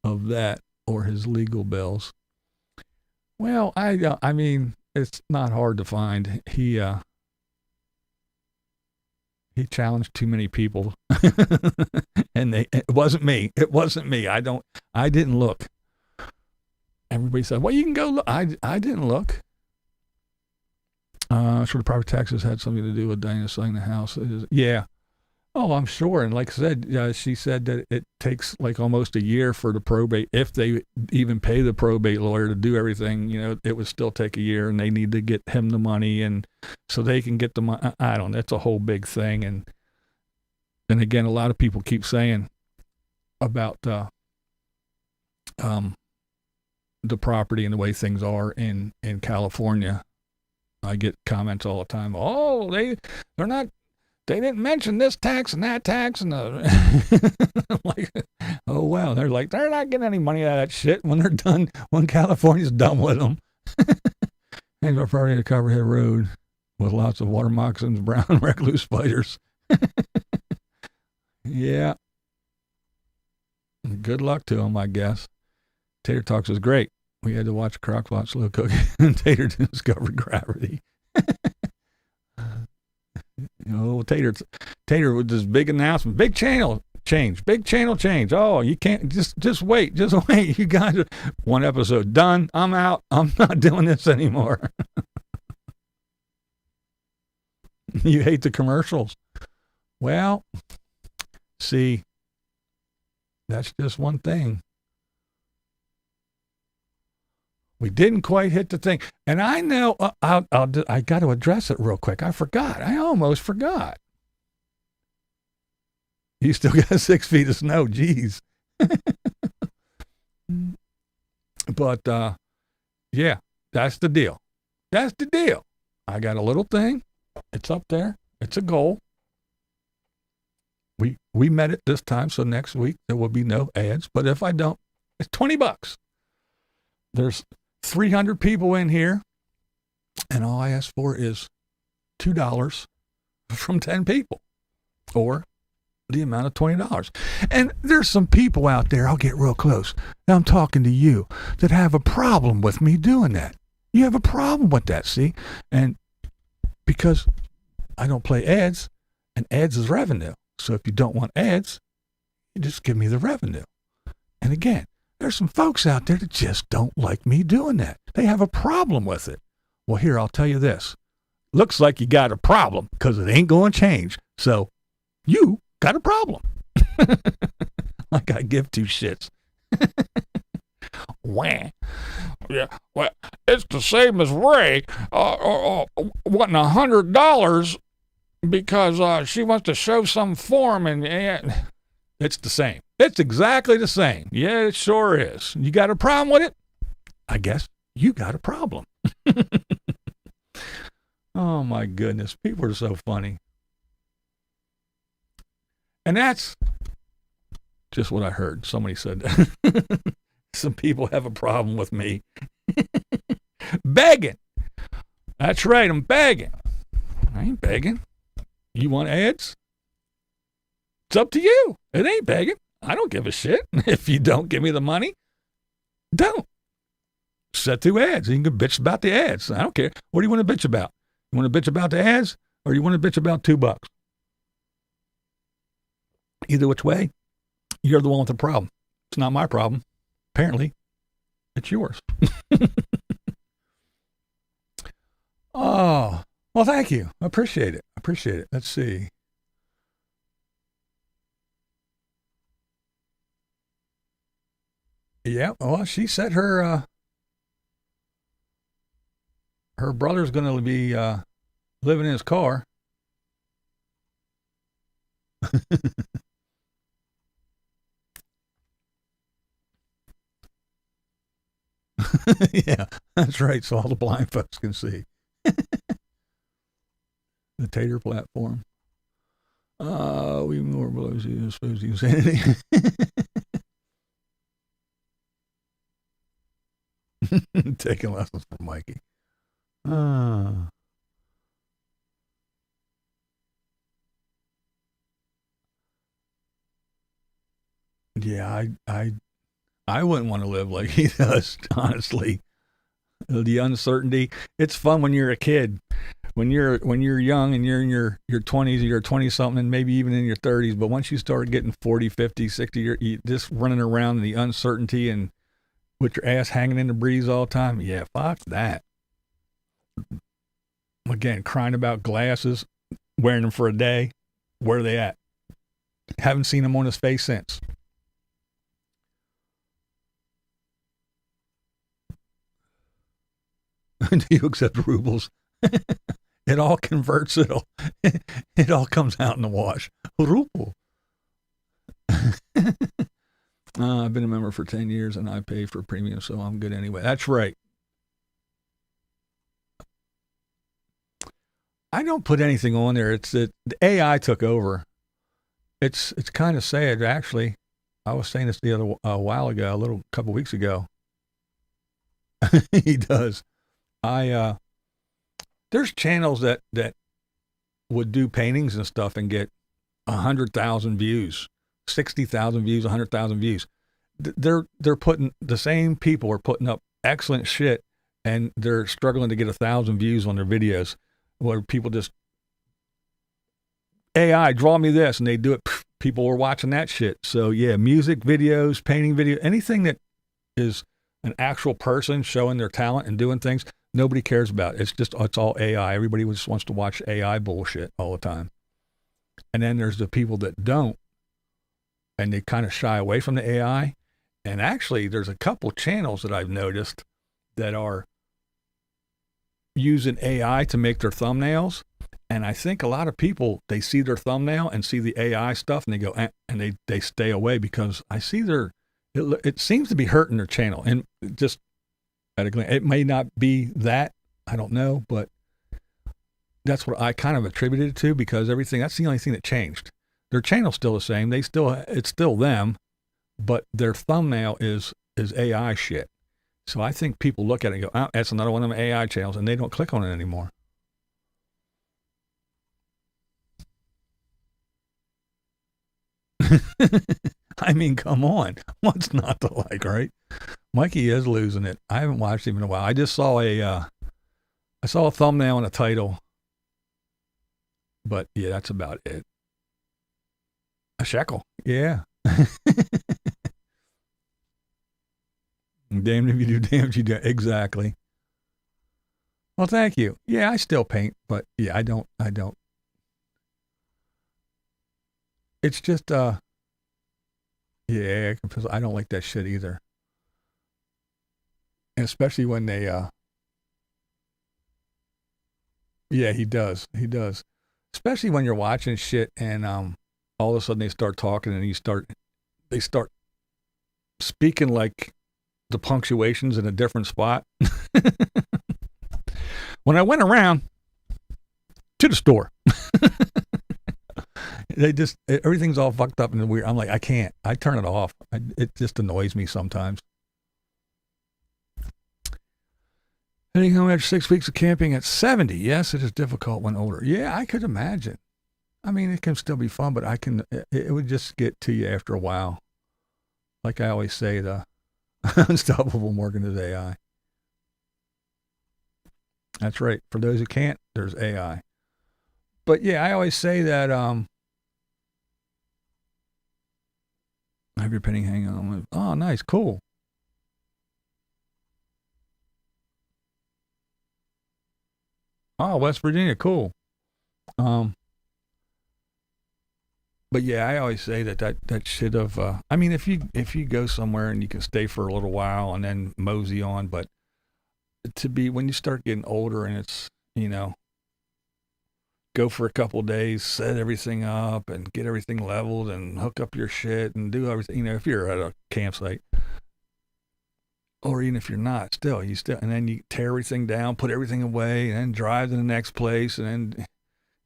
[SPEAKER 1] of that or his legal bills. Well, I mean, it's not hard to find. He challenged too many people, and it wasn't me. It wasn't me. I didn't look. Everybody said, "Well, you can go look." I didn't look. Sure, the property taxes had something to do with Diana selling the house. Yeah. Oh, I'm sure. And like I said, she said that it takes like almost a year for the probate. If they even pay the probate lawyer to do everything, it would still take a year, and they need to get him the money, and so they can get the money. I don't know. It's a whole big thing. And again, a lot of people keep saying about the property and the way things are in California. I get comments all the time. Oh, they're not. They didn't mention this tax and that tax and I'm like, oh wow. They're like, they're not getting any money out of that shit when they're done. When California's done with them. And we're probably to Copperhead Road with lots of water moccasins, brown recluse spiders. Yeah. Good luck to them, I guess. Tater Talks is great. We had to watch Crockpot slow cooking and Tater discovered gravity. Tater with this big announcement, big channel change. Oh, you can't just wait. You guys, one episode done. I'm out. I'm not doing this anymore. You hate the commercials. Well, see, that's just one thing. We didn't quite hit the thing. And I know, I got to address it real quick. I forgot. I almost forgot. You still got 6 feet of snow. Jeez. But, yeah, that's the deal. I got a little thing. It's up there. It's a goal. We met it this time, so next week there will be no ads. But if I don't, it's $20. There's 300 people in here, and all I ask for is $2 from 10 people, or the amount of $20. And there's some people out there, I'll get real close, now I'm talking to you, that have a problem with me doing that. You have a problem with that, see? And because I don't play ads, and ads is revenue. So if you don't want ads, you just give me the revenue. And again, there's some folks out there that just don't like me doing that. They have a problem with it. Well, here, I'll tell you this. Looks like you got a problem because it ain't going to change. So you got a problem. Like I give two shits. Wah. Yeah, well, it's the same as Ray wanting $100 because she wants to show some form and it's the same. It's exactly the same. Yeah, it sure is. You got a problem with it? I guess you got a problem. Oh my goodness. People are so funny. And that's just what I heard. Somebody said that. Some people have a problem with me. Begging. That's right, I'm begging. I ain't begging. You want ads? It's up to you. It ain't begging. I don't give a shit. If you don't give me the money, don't. Set through ads. You can bitch about the ads. I don't care. What do you want to bitch about? You want to bitch about the ads, or you want to bitch about $2? Either which way, you're the one with the problem. It's not my problem. Apparently, it's yours. Oh, well, thank you. I appreciate it. Let's see. Yeah, well, she said her brother's going to be living in his car. Yeah, that's right. So all the blind folks can see. The Tater platform. We more below supposed to use anything. Taking lessons from Mikey. Yeah, I wouldn't want to live like he does, honestly. The uncertainty. It's fun when you're a kid. When you're young and you're in your 20s, or you're 20 something, and maybe even in your 30s, but once you start getting 40, 50, 60, you're just running around in the uncertainty and with your ass hanging in the breeze all the time. Yeah, fuck that. Again, crying about glasses, wearing them for a day. Where are they at? Haven't seen them on his face since. Do you accept rubles? It all converts. It all comes out in the wash. Ruble. I've been a member for 10 years and I pay for premium, so I'm good anyway. That's right. I don't put anything on there. The AI took over. It's kind of sad, actually. I was saying this a while ago, a couple weeks ago. He does. There's channels that would do paintings and stuff and get 100,000 views, 60,000 views, 100,000 views. They're putting, the same people are putting up excellent shit, and they're struggling to get 1,000 views on their videos, where people just AI draw me this, and they do it. People are watching that shit. So yeah, music videos, painting video, anything that is an actual person showing their talent and doing things, nobody cares about. It's all AI. Everybody just wants to watch AI bullshit all the time. And then there's the people that don't, and they kind of shy away from the AI. And actually, there's a couple channels that I've noticed that are using AI to make their thumbnails. And I think a lot of people, they see their thumbnail and see the AI stuff, and they go, and they stay away, because I see it seems to be hurting their channel. And just at a glance, it may not be that, I don't know, but that's what I kind of attributed it to, because that's the only thing that changed. Their channel's still the same. It's still them, but their thumbnail is AI shit. So I think people look at it and go, oh, that's another one of them AI channels, and they don't click on it anymore. I mean, come on. What's not to like, right? Mikey is losing it. I haven't watched him in a while. I just saw a thumbnail and a title. But yeah, that's about it. A shekel. Yeah. Damned if you do, damned if you do. Exactly. Well, thank you. Yeah, I still paint, but yeah, I don't. It's just, yeah, I don't like that shit either. And especially when they, yeah, he does. Especially when you're watching shit and all of a sudden they start talking and they start speaking like the punctuation's in a different spot. When I went around to the store, everything's all fucked up and weird. I'm like, I can't. I turn it off. It just annoys me sometimes. Heading home after 6 weeks of camping at 70. Yes, it is difficult when older. Yeah, I could imagine. I mean, it can still be fun, but it would just get to you after a while. Like I always say, the unstoppable Morgan is AI. That's right. For those who can't, there's AI. But yeah, I always say that, have your penny hang on. Oh, nice. Cool. Oh, West Virginia. Cool. But yeah, I always say that shit of, I mean, if you go somewhere and you can stay for a little while and then mosey on, but when you start getting older and it's, go for a couple of days, set everything up and get everything leveled and hook up your shit and do everything, if you're at a campsite, or even if you're not, and then you tear everything down, put everything away, and then drive to the next place, and then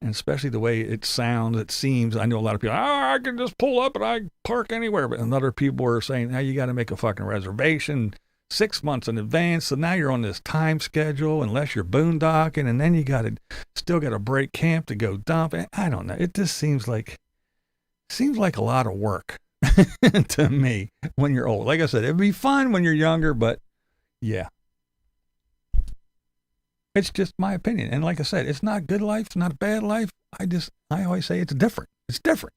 [SPEAKER 1] And especially the way it sounds, it seems. I know a lot of people, I can just pull up and I park anywhere. But other people are saying, you got to make a fucking reservation 6 months in advance. So now you're on this time schedule unless you're boondocking. And then you still got to break camp to go dump. I don't know. It just seems like a lot of work to me when you're old. Like I said, it'd be fun when you're younger, but yeah. It's just my opinion. And like I said, it's not good life, it's not a bad life. I always say it's different. It's different.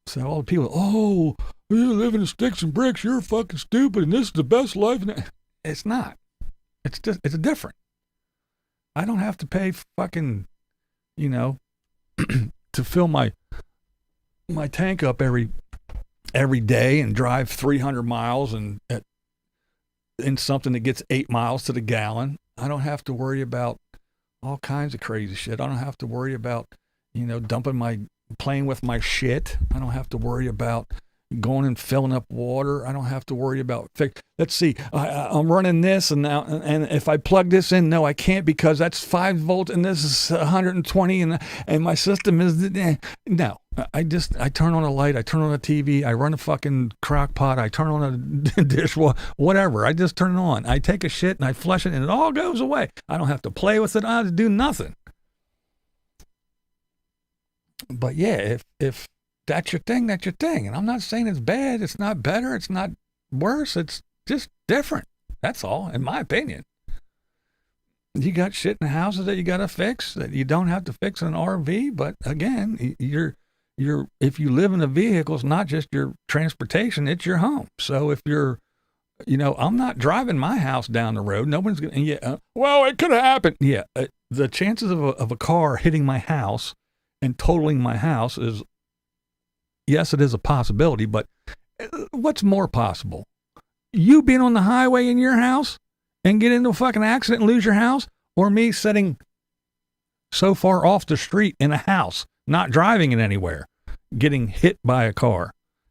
[SPEAKER 1] So all the people, you live in sticks and bricks, you're fucking stupid, and this is the best life. It's not. It's different. I don't have to pay fucking, to fill my tank up every day and drive 300 miles and in something that gets 8 miles to the gallon. I don't have to worry about all kinds of crazy shit. I don't have to worry about, playing with my shit. I don't have to worry about going and filling up water. I don't have to worry about let's see, I'm running this and now, and if I plug this in, no, I can't because that's 5 volts and this is 120 and my system is no. I turn on a light, I turn on a TV, I run a fucking crock pot, I turn on a dishwasher, whatever. I just turn it on. I take a shit and I flush it and it all goes away. I don't have to play with it. I don't have to do nothing. But yeah, if that's your thing, that's your thing. And I'm not saying it's bad. It's not better. It's not worse. It's just different. That's all, in my opinion. You got shit in the houses that you got to fix that you don't have to fix in an RV. But again, if you live in a vehicle, it's not just your transportation, it's your home. So if you're, I'm not driving my house down the road. Nobody's going to, well, it could have happened. Yeah. The chances of a car hitting my house and totaling my house is, yes, it is a possibility, but what's more possible? You being on the highway in your house and get into a fucking accident and lose your house, or me sitting so far off the street in a house, not driving it anywhere, getting hit by a car?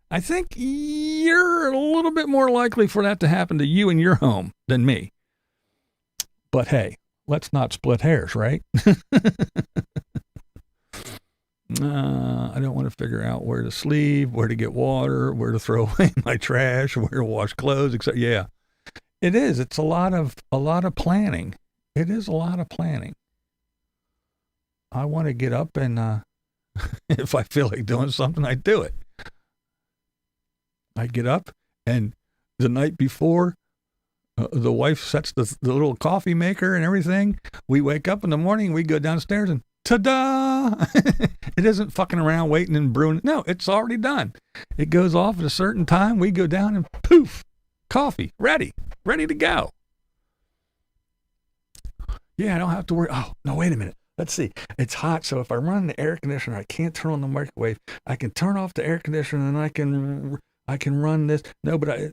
[SPEAKER 1] I think you're a little bit more likely for that to happen to you in your home than me. But hey, let's not split hairs, right? I don't want to figure out where to sleep, where to get water, where to throw away my trash, where to wash clothes, etc. Yeah, it is. It's a lot of planning. It is a lot of planning. I want to get up and if I feel like doing something, I do it. I get up and the night before, the wife sets the little coffee maker and everything. We wake up in the morning, we go downstairs and ta-da! It isn't fucking around waiting and brewing. No, it's already done. It goes off at a certain time. We go down and poof, coffee, ready to go. Yeah, I don't have to worry. Oh, no, wait a minute. Let's see. It's hot, so if I run the air conditioner, I can't turn on the microwave. I can turn off the air conditioner and I can run this. No, but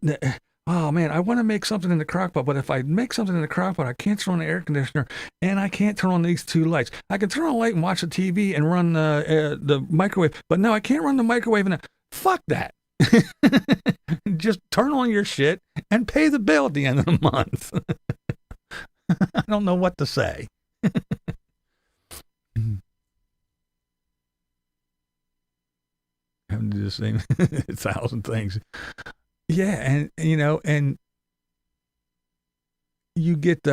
[SPEAKER 1] oh man, I want to make something in the crock pot, but if I make something in the crock pot, I can't turn on the air conditioner and I can't turn on these 2 lights. I can turn on a light and watch the TV and run the microwave, but no, I can't run the microwave. And fuck that. Just turn on your shit and pay the bill at the end of the month. I don't know what to say. Having to do the same 1,000 things. Yeah, and and you get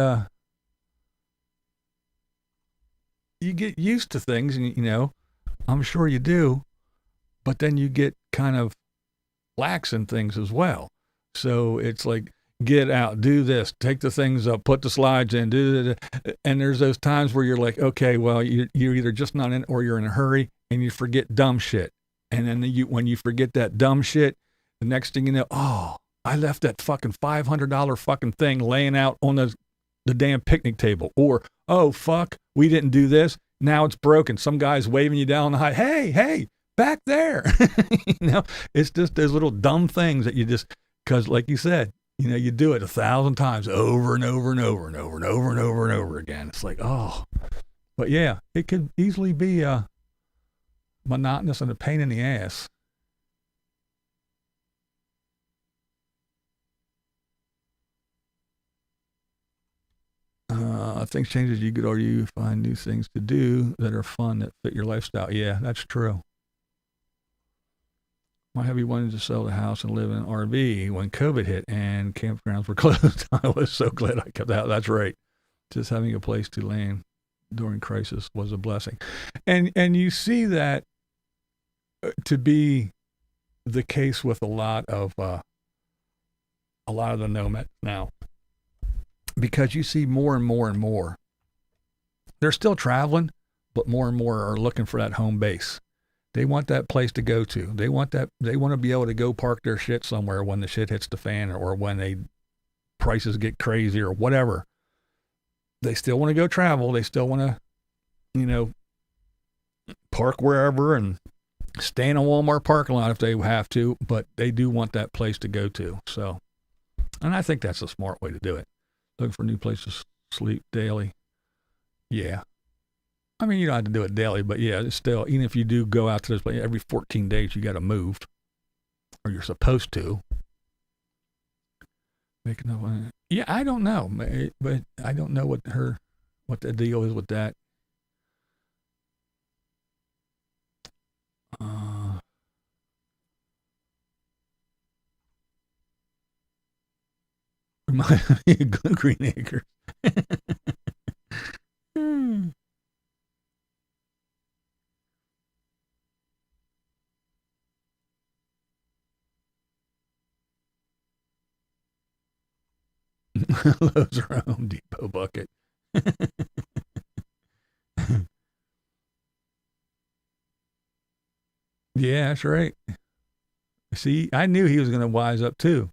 [SPEAKER 1] used to things, and I'm sure you do, but then you get kind of lax in things as well. So it's like, get out, do this, take the things up, put the slides in, do that. And there's those times where you're like, okay, well, you're either just not in, or you're in a hurry, and you forget dumb shit. And then when you forget that dumb shit, the next thing you know, oh, I left that fucking $500 fucking thing laying out on the damn picnic table. Or, oh, fuck, we didn't do this. Now it's broken. Some guy's waving you down the high. Hey, back there. It's just those little dumb things that you just, because like you said, you do it 1,000 times over and over and over and over and over and over and over again. It's like, oh, but yeah, it could easily be monotonous and a pain in the ass. Things change as you get older. You find new things to do that are fun, that fit your lifestyle. Yeah, that's true. Why have you wanted to sell the house and live in an RV when COVID hit and campgrounds were closed? I was so glad I kept out. That's right. Just having a place to land during crisis was a blessing. And you see that to be the case with a lot of the nomads now, because you see more and more and more. They're still traveling, but more and more are looking for that home base. They want that place to go to. They want to be able to go park their shit somewhere when the shit hits the fan, or when prices get crazy or whatever. They still want to go travel. They still want to, park wherever and stay in a Walmart parking lot if they have to, but they do want that place to go to. So, and I think that's a smart way to do it. Looking for new places to sleep daily. Yeah. I mean, you don't have to do it daily, but yeah, it's still, even if you do go out to this place, every 14 days you got to move, or you're supposed to. Making up, yeah, I don't know, but I don't know what the deal is with that. Green Acres. Lowe's or Home Depot bucket. Yeah, that's right. See, I knew he was going to wise up too.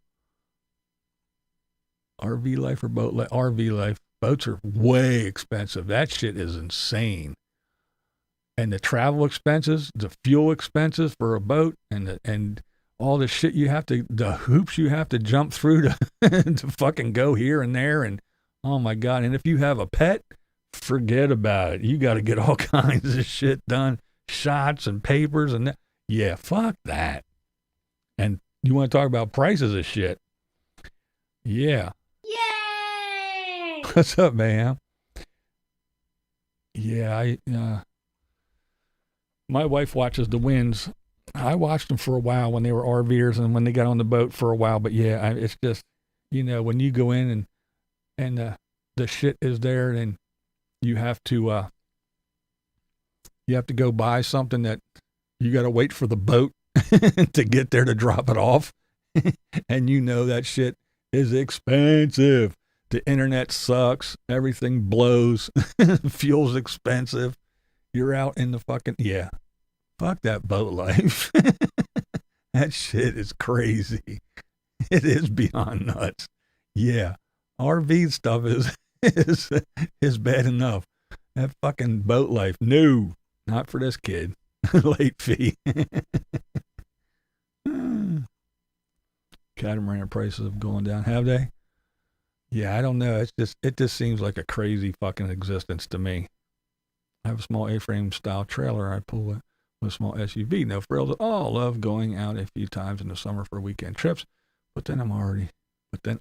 [SPEAKER 1] RV life or boat life? RV life. Boats are way expensive. That shit is insane. And the travel expenses, the fuel expenses for a boat, and all the shit the hoops you have to jump through to to fucking go here and there, and oh my God. And if you have a pet, forget about it. You got to get all kinds of shit done, shots and papers and that. Yeah, fuck that. And you want to talk about prices of shit? Yeah.
[SPEAKER 4] Yay!
[SPEAKER 1] What's up, man? Yeah, my wife watches the Winds. I watched them for a while when they were RVers and when they got on the boat for a while. But yeah, it's just, when you go in and the shit is there, and you have to go buy something that you got to wait for the boat to get there to drop it off. And that shit is expensive. The internet sucks. Everything blows. Fuel's expensive. You're out in the fucking, yeah. Fuck that boat life. That shit is crazy. It is beyond nuts. Yeah. RV stuff is bad enough. That fucking boat life. No, not for this kid. Late fee. Catamaran prices have gone down. Have they? Yeah, I don't know. It just seems like a crazy fucking existence to me. I have a small A-frame style trailer. I pull it with a small SUV. No frills at all. Love going out a few times in the summer for weekend trips. But then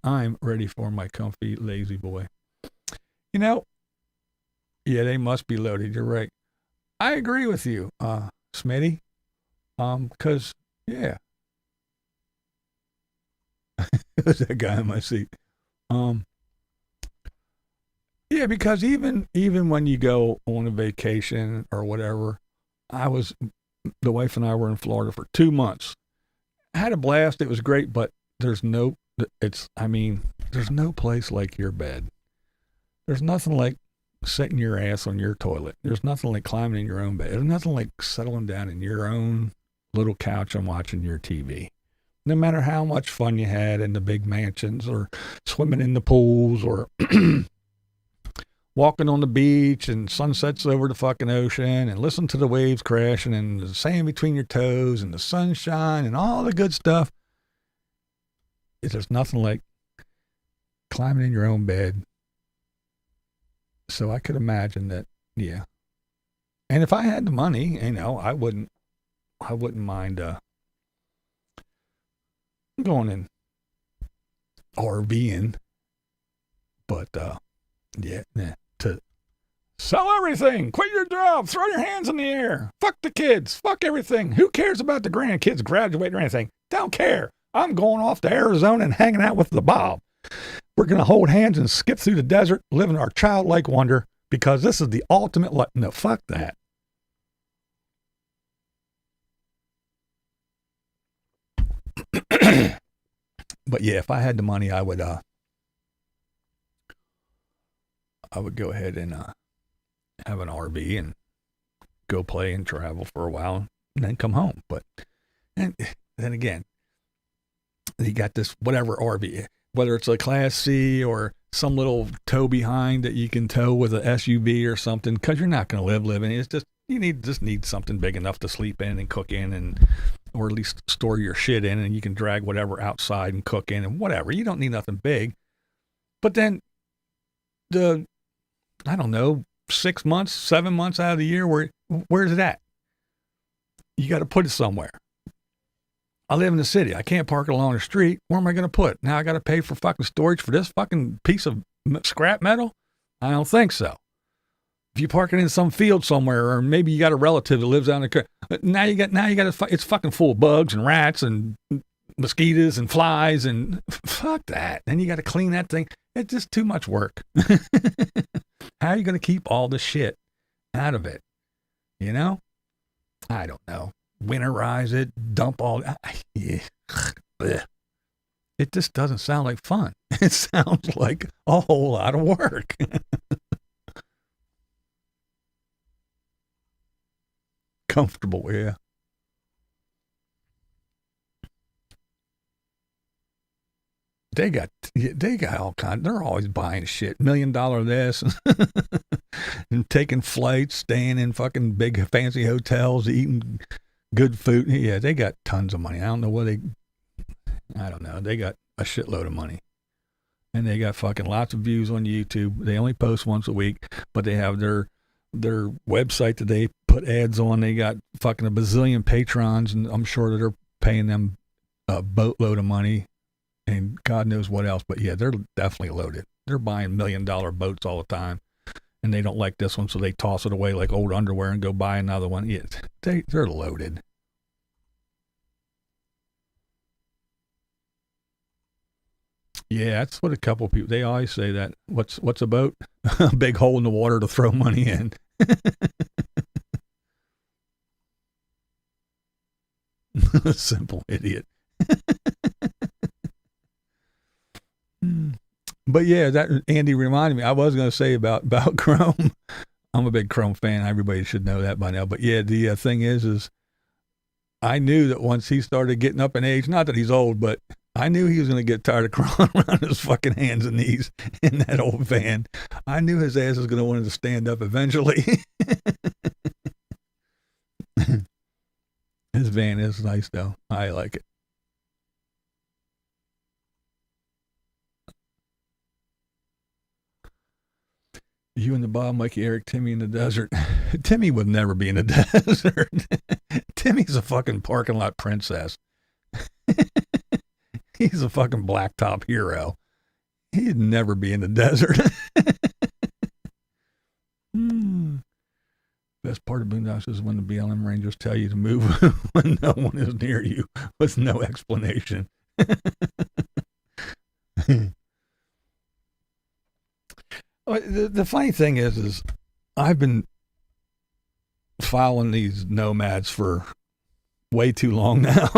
[SPEAKER 1] I'm ready for my comfy lazy boy. Yeah, they must be loaded. You're right. I agree with you, Smitty. Because, yeah. Who's that guy in my seat? Yeah, because even when you go on a vacation or whatever, the wife and I were in Florida for 2 months. I had a blast. It was great, but there's no place like your bed. There's nothing like setting your ass on your toilet. There's nothing like climbing in your own bed. There's nothing like settling down in your own little couch and watching your TV. No matter how much fun you had in the big mansions or swimming in the pools or walking on the beach and sunsets over the fucking ocean and listen to the waves crashing and the sand between your toes and the sunshine and all the good stuff. There's nothing like climbing in your own bed. So I could imagine that, yeah. And if I had the money, I wouldn't mind going in RVing. But yeah, Sell everything. Quit your job. Throw your hands in the air. Fuck the kids. Fuck everything. Who cares about the grandkids graduating or anything? Don't care. I'm going off to Arizona and hanging out with the Bob. We're going to hold hands and skip through the desert, living our childlike wonder, because this is the ultimate no, fuck that. But yeah, if I had the money, I would go ahead and have an RV and go play and travel for a while and then come home. But and then again, you got this whatever RV, whether it's a Class C or some little tow behind that you can tow with an SUV or something, because you're not going to live in it. It's just just need something big enough to sleep in and cook in, and or at least store your shit in, and you can drag whatever outside and cook in and whatever. You don't need nothing big. But then I don't know, 6 months, 7 months out of the year, where's it at? You got to put it somewhere. I live in the city. I can't park it along the street. Where am I going to put it? Now I got to pay for fucking storage for this fucking piece of scrap metal? I don't think so. If you park it in some field somewhere, or maybe you got a relative that lives out in the now you got it's fucking full of bugs and rats and mosquitoes and flies, and fuck that. Then you got to clean that thing. It's just too much work. How are you going to keep all the shit out of it? You know? I don't know. Winterize it, dump all. Yeah. It just doesn't sound like fun. It sounds like a whole lot of work. Comfortable, yeah. They got all kinds. They're always buying shit. $1 million this, and taking flights, staying in fucking big fancy hotels, eating good food. Yeah, they got tons of money. I don't know. They got a shitload of money, and they got fucking lots of views on YouTube. They only post once a week, but they have their website that they put ads on. They got fucking a bazillion patrons, and I'm sure that they're paying them a boatload of money. And God knows what else, but yeah, they're definitely loaded. They're buying $1 million boats all the time, and they don't like this one, so they toss it away like old underwear and go buy another one. Yeah, they're loaded. Yeah, that's what a couple people, they always say that. What's a boat? A big hole in the water to throw money in. Simple idiot. But yeah, that Andy reminded me. I was going to say about Chrome. I'm a big Chrome fan. Everybody should know that by now. But yeah, the thing is I knew that once he started getting up in age, not that he's old, but I knew he was going to get tired of crawling around his fucking hands and knees in that old van. I knew his ass was going to want to stand up eventually. His van is nice though. I like it. You and the Bob, Mikey, Eric, Timmy in the desert. Timmy would never be in the desert. Timmy's a fucking parking lot princess. He's a fucking blacktop hero. He'd never be in the desert. Best part of Boondocks is when the BLM Rangers tell you to move when no one is near you with no explanation. The funny thing is I've been following these nomads for way too long now.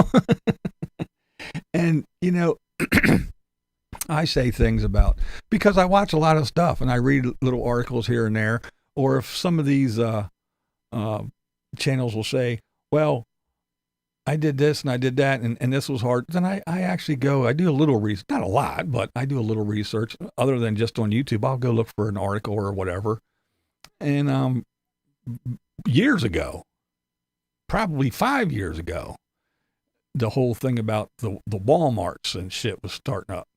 [SPEAKER 1] And, you know, I say things about, because I watch a lot of stuff and I read little articles here and there, or if some of these channels will say, well, I did this and I did that and this was hard, then I actually go, I do a little research, not a lot, but I do a little research other than just on YouTube. I'll go look for an article or whatever. And years ago, probably 5 years ago, the whole thing about the Walmarts and shit was starting up.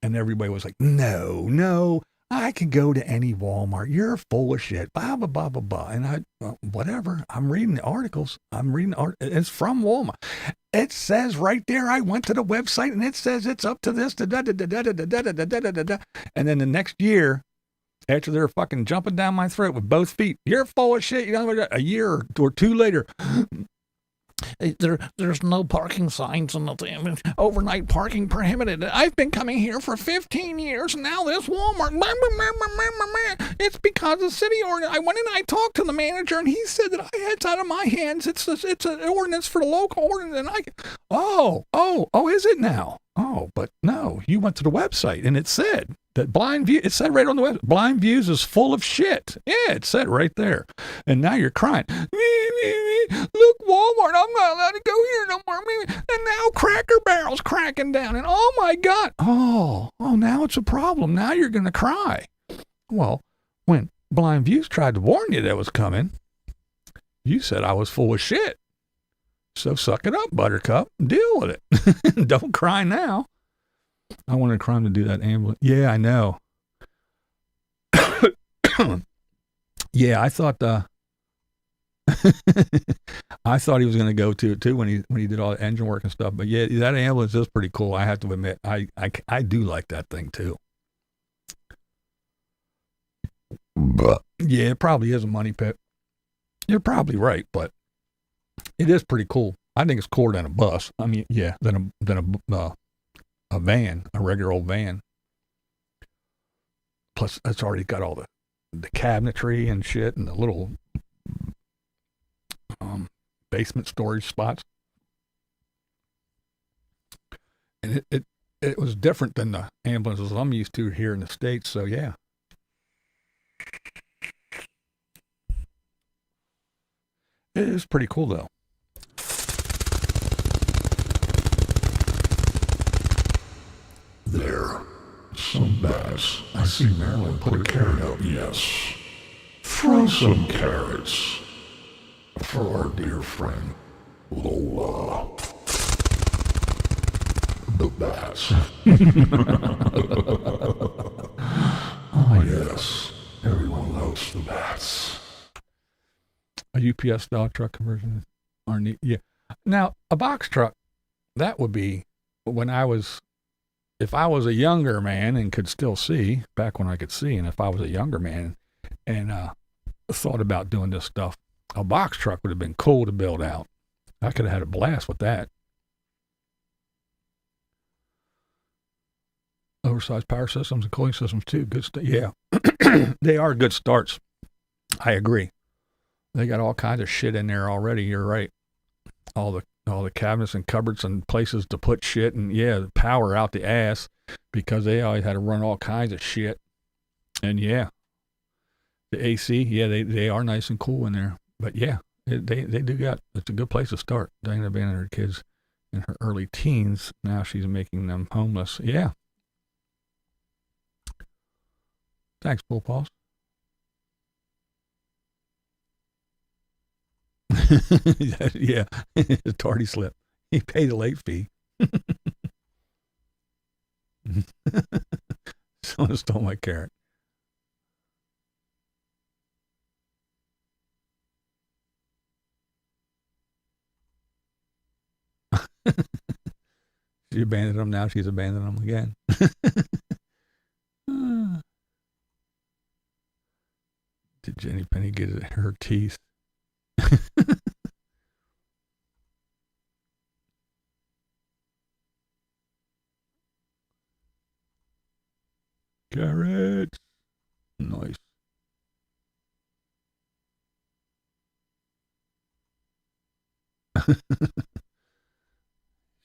[SPEAKER 1] And everybody was like, no, I can go to any Walmart. You're full of shit. Blah, blah, blah, blah, blah. And whatever. I'm reading the articles. It's from Walmart. It says right there, I went to the website and it says it's up to this. And then the next year, after they're fucking jumping down my throat with both feet. You're full of shit. You know, a year or two later, there's no parking signs and nothing. Overnight parking prohibited. I've been coming here for 15 years, and now this Walmart. It's because of city ordinance. I went in and I talked to the manager, and he said that it's out of my hands. It's an ordinance for the local ordinance. And is it now? Oh, but no, you went to the website, and it said that it said right on the website, BlindViews is full of shit. Yeah, it said right there. And now you're crying. Look, Walmart, I'm not allowed to go here no more. And now Cracker Barrel's cracking down. And oh my God. Oh, now it's a problem. Now you're going to cry. Well, when BlindViews tried to warn you that was coming, you said I was full of shit. So suck it up, Buttercup. Deal with it. Don't cry now. I wanted Crime to do that ambulance. Yeah, I know. Yeah, I thought I thought he was going to go to it too when he did all the engine work and stuff. But yeah, that ambulance is pretty cool. I have to admit, I do like that thing too. But yeah, it probably is a money pit. You're probably right, but it is pretty cool. I think it's cooler than a bus. I mean, yeah, than a van, a regular old van. Plus, it's already got all the cabinetry and shit and the little basement storage spots. And it was different than the ambulances I'm used to here in the States. So yeah. It is pretty cool though.
[SPEAKER 5] There. Some bats. I see Marilyn put a carrot out. Yes. Throw some carrots. For our dear friend, Lola. The bats. Ah, yes. Everyone loves the bats.
[SPEAKER 1] A UPS style truck conversion are neat. Yeah. Now, a box truck, that would be if I was a younger man and could still see, back when I could see, and if I was a younger man and thought about doing this stuff, a box truck would have been cool to build out. I could have had a blast with that. Oversized power systems and cooling systems too. Good stuff. Yeah, they are good starts. I agree. They got all kinds of shit in there already. You're right. All the cabinets and cupboards and places to put shit, and yeah, the power out the ass because they always had to run all kinds of shit. And yeah, the AC, yeah, they are nice and cool in there. But yeah, they do got, it's a good place to start. Diana abandoned her kids in her early teens. Now she's making them homeless. Yeah. Thanks, Bull Paws. Yeah, a tardy slip. He paid a late fee. Someone stole my carrot. She abandoned him. Now she's abandoned him again. Did Jenny Penny get it? Her teeth? Carrots. Nice.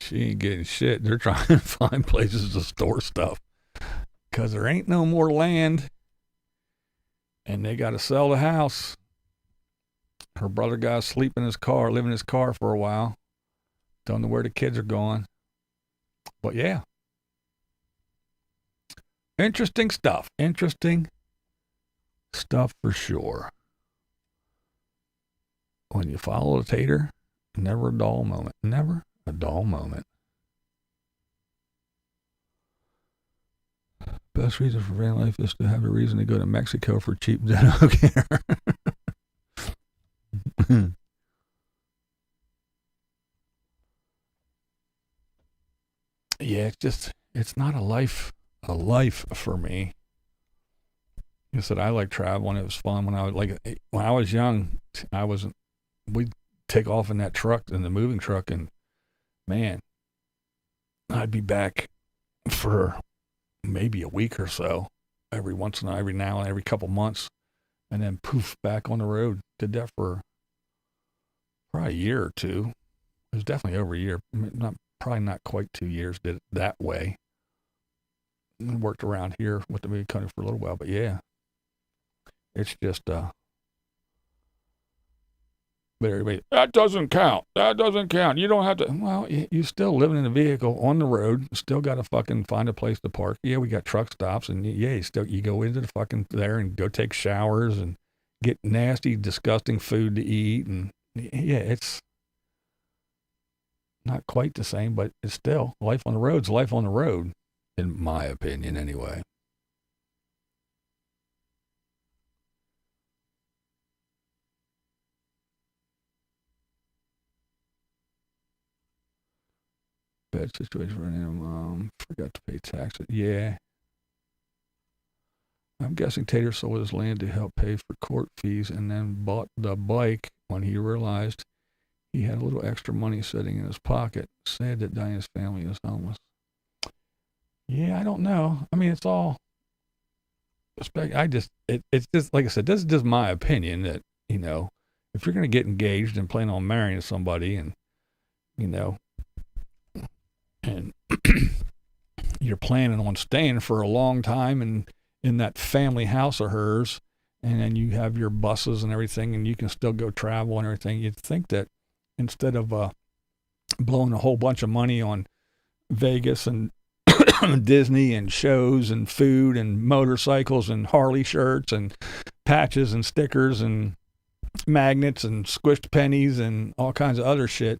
[SPEAKER 1] She ain't getting shit. They're trying to find places to store stuff because there ain't no more land and they got to sell the house. Her brother got to sleep in his car, live in his car for a while. Don't know where the kids are going. But yeah. Interesting stuff. Interesting stuff for sure. When you follow the tater, never a dull moment. Never a dull moment. Best reason for van life is to have a reason to go to Mexico for cheap dental care. Yeah, it's not a life for me. I said, I like traveling. It was fun when I was young. We'd take off in that truck, in the moving truck, and man, I'd be back for maybe a week or so every now and every couple months, and then poof, back on the road. Did that for probably a year or two. It was definitely over a year. Probably not quite 2 years. Did it that way. And worked around here with the movie company for a little while, but yeah, it's just but everybody, that doesn't count. You don't have to. Well, you still living in a vehicle on the road. Still got to fucking find a place to park. Yeah, we got truck stops, and yeah, you go into the fucking there and go take showers and get nasty, disgusting food to eat, and yeah, it's not quite the same, but it's still life on the road's life on the road, in my opinion, anyway. Bad situation for him. Forgot to pay taxes. Yeah. I'm guessing Tater sold his land to help pay for court fees and then bought the bike when he realized he had a little extra money sitting in his pocket. Sad that Diane's family is homeless. Yeah, I don't know. I mean, it's all. It's just like I said. This is just my opinion that if you're going to get engaged and plan on marrying somebody, and and you're planning on staying for a long time and in that family house of hers, and then you have your buses and everything, and you can still go travel and everything, you'd think that instead of blowing a whole bunch of money on Vegas and Disney and shows and food and motorcycles and Harley shirts and patches and stickers and magnets and squished pennies and all kinds of other shit,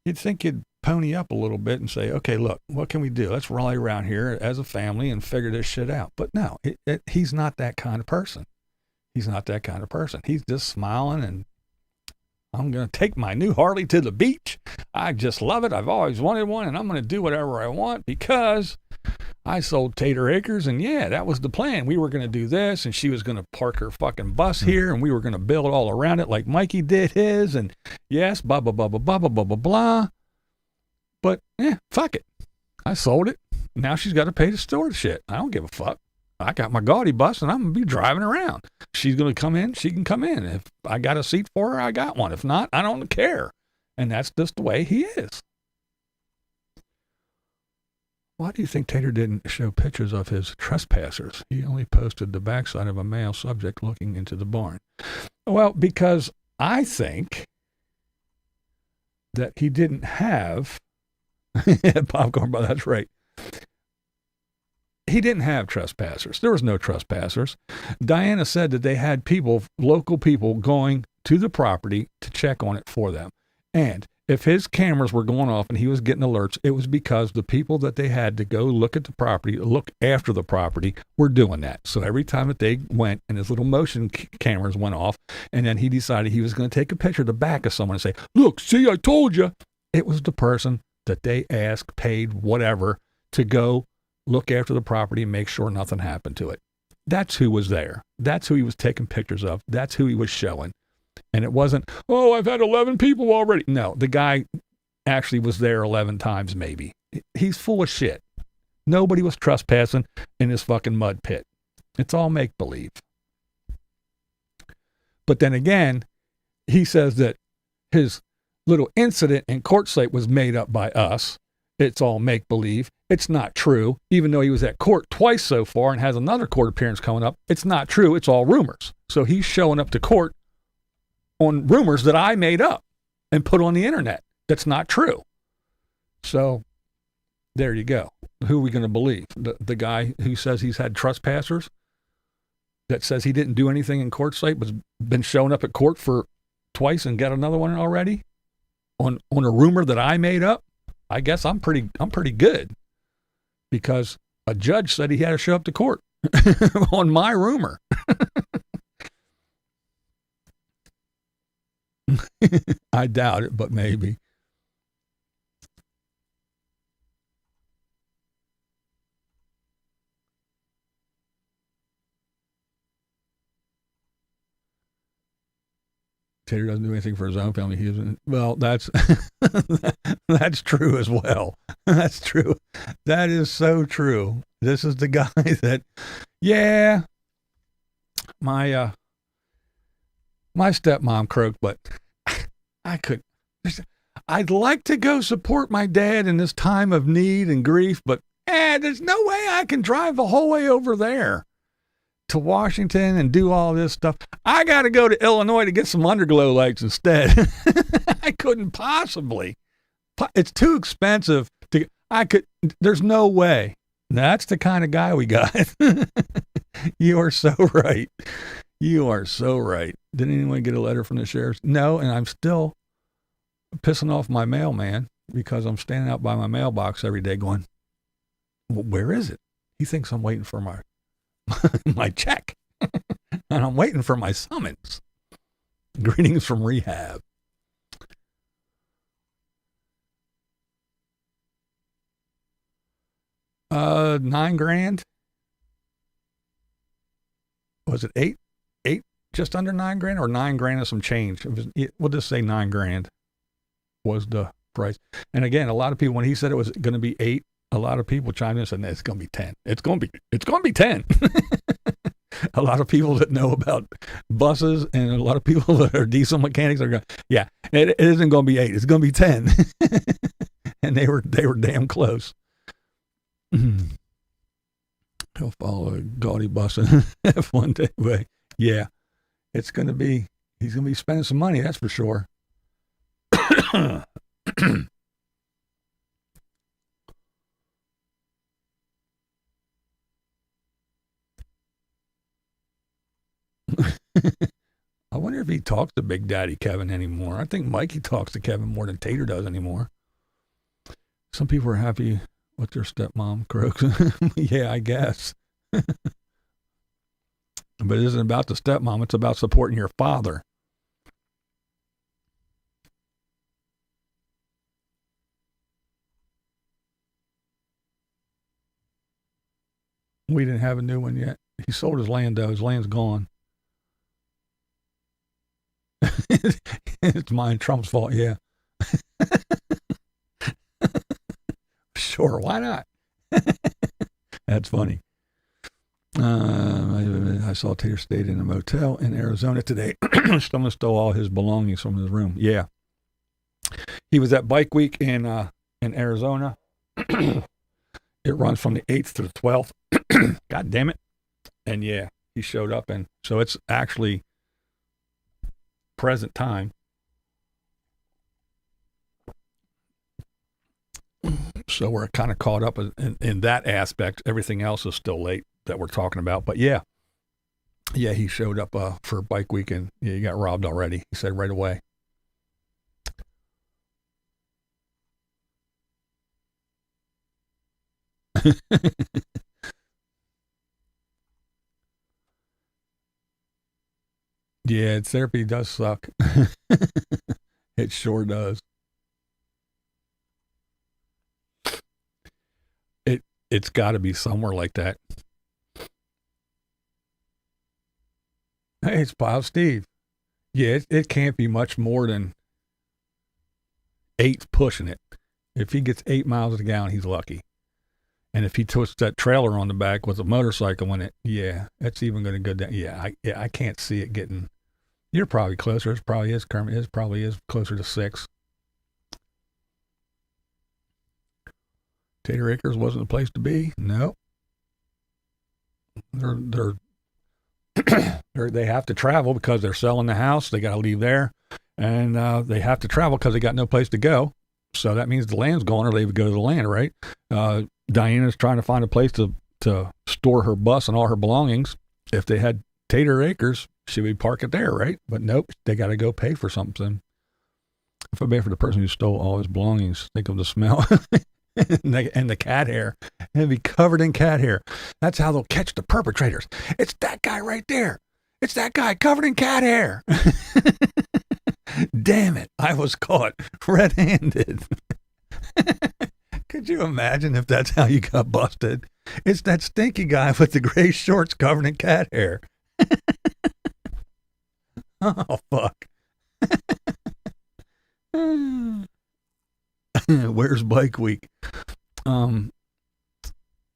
[SPEAKER 1] you'd think you'd pony up a little bit and say, okay, look, what can we do? Let's rally around here as a family and figure this shit out. But no, he's not that kind of person. He's not that kind of person. He's just smiling and I'm going to take my new Harley to the beach. I just love it. I've always wanted one, and I'm going to do whatever I want because I sold Tater Acres, and yeah, that was the plan. We were going to do this, and she was going to park her fucking bus here, and we were going to build all around it like Mikey did his, and yes, blah, blah, blah, blah, blah, blah, blah, blah, blah. But, yeah, fuck it. I sold it. Now she's got to pay to store the shit. I don't give a fuck. I got my gaudy bus, and I'm going to be driving around. She's going to come in. She can come in. If I got a seat for her, I got one. If not, I don't care. And that's just the way he is. Why do you think Tater didn't show pictures of his trespassers? He only posted the backside of a male subject looking into the barn. Well, because I think that he didn't have... Popcorn, but that's right. He didn't have trespassers. There was no trespassers. Diana said that they had people, local people, going to the property to check on it for them. And if his cameras were going off and he was getting alerts, it was because the people that they had to go look at the property, look after the property, were doing that. So every time that they went and his little motion cameras went off, and then he decided he was going to take a picture of the back of someone and say, look, see, I told you. It was the person that they asked, paid, whatever, to go look after the property and make sure nothing happened to it. That's who was there. That's who he was taking pictures of. That's who he was showing. And it wasn't, oh, I've had 11 people already. No, the guy actually was there 11 times maybe. He's full of shit. Nobody was trespassing in this fucking mud pit. It's all make-believe. But then again, he says that his little incident in quartzsite was made up by us. It's all make-believe. It's not true. Even though he was at court twice so far and has another court appearance coming up, it's not true. It's all rumors. So he's showing up to court on rumors that I made up and put on the internet. That's not true. So there you go. Who are we going to believe? The guy who says he's had trespassers, that says he didn't do anything in quartzsite, but been showing up at court for twice and got another one already on a rumor that I made up? I guess I'm pretty good, because a judge said he had to show up to court on my rumor. I doubt it, but maybe. Tater doesn't do anything for his own family. Well, that's that's true as well. That's true. That is so true. This is the guy that, yeah, my stepmom croaked, but I could. I'd like to go support my dad in this time of need and grief, but there's no way I can drive the whole way over there to Washington and do all this stuff. I got to go to Illinois to get some underglow lights instead. I couldn't possibly. It's too expensive to. There's no way. That's the kind of guy we got. You are so right. You are so right. Didn't anyone get a letter from the sheriff? No, and I'm still pissing off my mailman because I'm standing out by my mailbox every day going, well, where is it? He thinks I'm waiting for my check. And I'm waiting for my summons. Greetings from rehab. $9,000. Was it eight? Just under $9,000 or $9,000 and some change? We'll just say $9,000 was the price. And again, a lot of people, when he said it was going to be 8, a lot of people chimed in and said, it's going to be 10. It's going to be 10. A lot of people that know about buses and a lot of people that are diesel mechanics are going, yeah, it isn't going to be 8. It's going to be 10. And they were damn close. He'll follow a gaudy bus and F1 day. Yeah, he's going to be spending some money. That's for sure. I wonder if he talks to Big Daddy Kevin anymore. I think Mikey talks to Kevin more than Tater does anymore. Some people are happy with their stepmom croaks. Yeah, I guess. But it isn't about the stepmom. It's about supporting your father. We didn't have a new one yet. He sold his land, though. His land's gone. It's mine. Trump's fault. Yeah. Sure. Why not? That's funny. I saw Tater stayed in a motel in Arizona today. Someone stole all his belongings from his room. Yeah. He was at Bike Week in Arizona. It runs from the 8th to the 12th. God damn it. And yeah, he showed up. And so it's actually present time. So we're kind of caught up in that aspect. Everything else is still late that we're talking about. But yeah, he showed up for Bike Week and yeah, he got robbed already. He said right away. Yeah, therapy does suck. It sure does. It's got to be somewhere like that. Hey, it's Bob Steve. Yeah, it can't be much more than 8 pushing it. If he gets 8 miles a gallon, he's lucky. And if he puts that trailer on the back with a motorcycle in it, yeah, that's even going to go down. Yeah, I can't see it getting. You're probably closer. It probably is, Kermit. It probably is closer to 6. Tater Acres wasn't the place to be. No. They have to travel because they're selling the house. They got to leave there. And they have to travel because they got no place to go. So that means the land's gone or they would go to the land, right? Diana's trying to find a place to store her bus and all her belongings. If they had Tater Acres, she would park it there, right? But nope, they got to go pay for something. I feel bad for the person who stole all his belongings. Think of the smell and the cat hair. And be covered in cat hair. That's how they'll catch the perpetrators. It's that guy right there. It's that guy covered in cat hair. Damn it, I was caught red-handed. Could you imagine if that's how you got busted? It's that stinky guy with the gray shorts covered in cat hair. Oh, fuck. Where's Bike Week?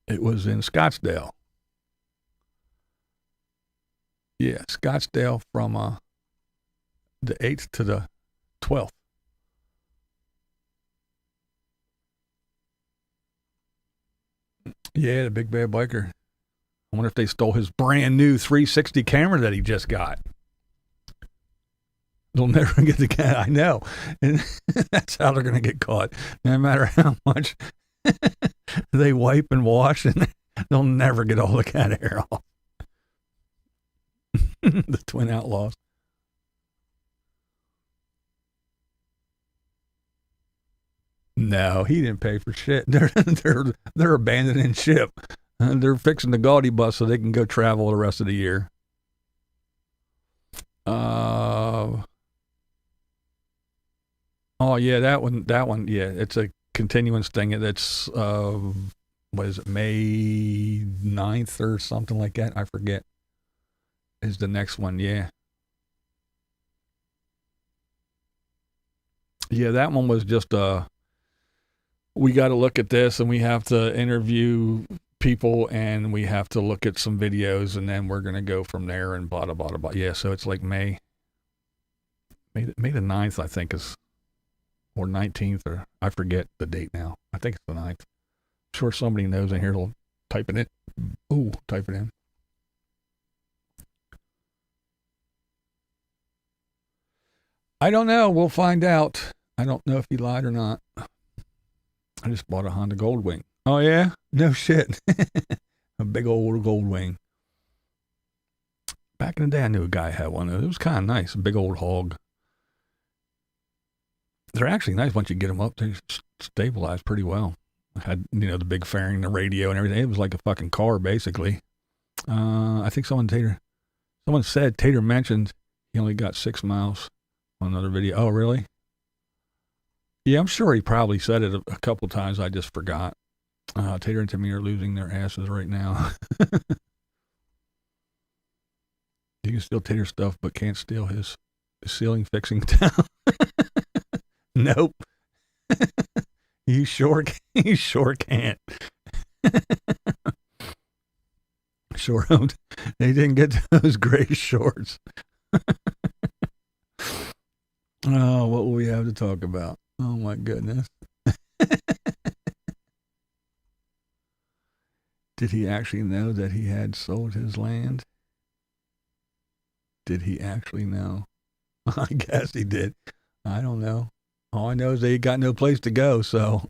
[SPEAKER 1] It was in Scottsdale. Yeah, Scottsdale from the 8th to the 12th. Yeah, the big bad biker. I wonder if they stole his brand new 360 camera that he just got. They'll never get the cat. I know. And that's how they're going to get caught. No matter how much they wipe and wash, and they'll never get all the cat hair off. The twin outlaws. No, he didn't pay for shit. They're abandoning ship. They're fixing the Gaudi bus so they can go travel the rest of the year. Oh yeah, that one. Yeah, it's a continuance thing. That's what is it, May 9th or something like that? I forget. Is the next one? Yeah. Yeah, that one was just we got to look at this and we have to interview people and we have to look at some videos and then we're going to go from there and blah, blah, blah, blah. Yeah, so it's like May the 9th, I think is, or 19th, or I forget the date now. I think it's the 9th. I'm sure somebody knows in here will type it in. Ooh, type it in. I don't know. We'll find out. I don't know if he lied or not. I just bought a Honda Goldwing. Oh, yeah? No shit. A big old Goldwing. Back in the day, I knew a guy had one. It was kind of nice. A big old hog. They're actually nice once you get them up. They stabilize pretty well. Had, the big fairing, the radio, and everything. It was like a fucking car, basically. I think someone said, Tater mentioned he only got 6 miles on another video. Oh, really? Yeah, I'm sure he probably said it a couple times. I just forgot. Tater and Timmy are losing their asses right now. You can steal Tater stuff, but can't steal his ceiling fixing town. Nope. You sure can't. Sure don't. They didn't get those gray shorts. Oh, what will we have to talk about? Oh my goodness. Did he actually know that he had sold his land? Did he actually know? I guess he did. I don't know. All I know is they got no place to go, so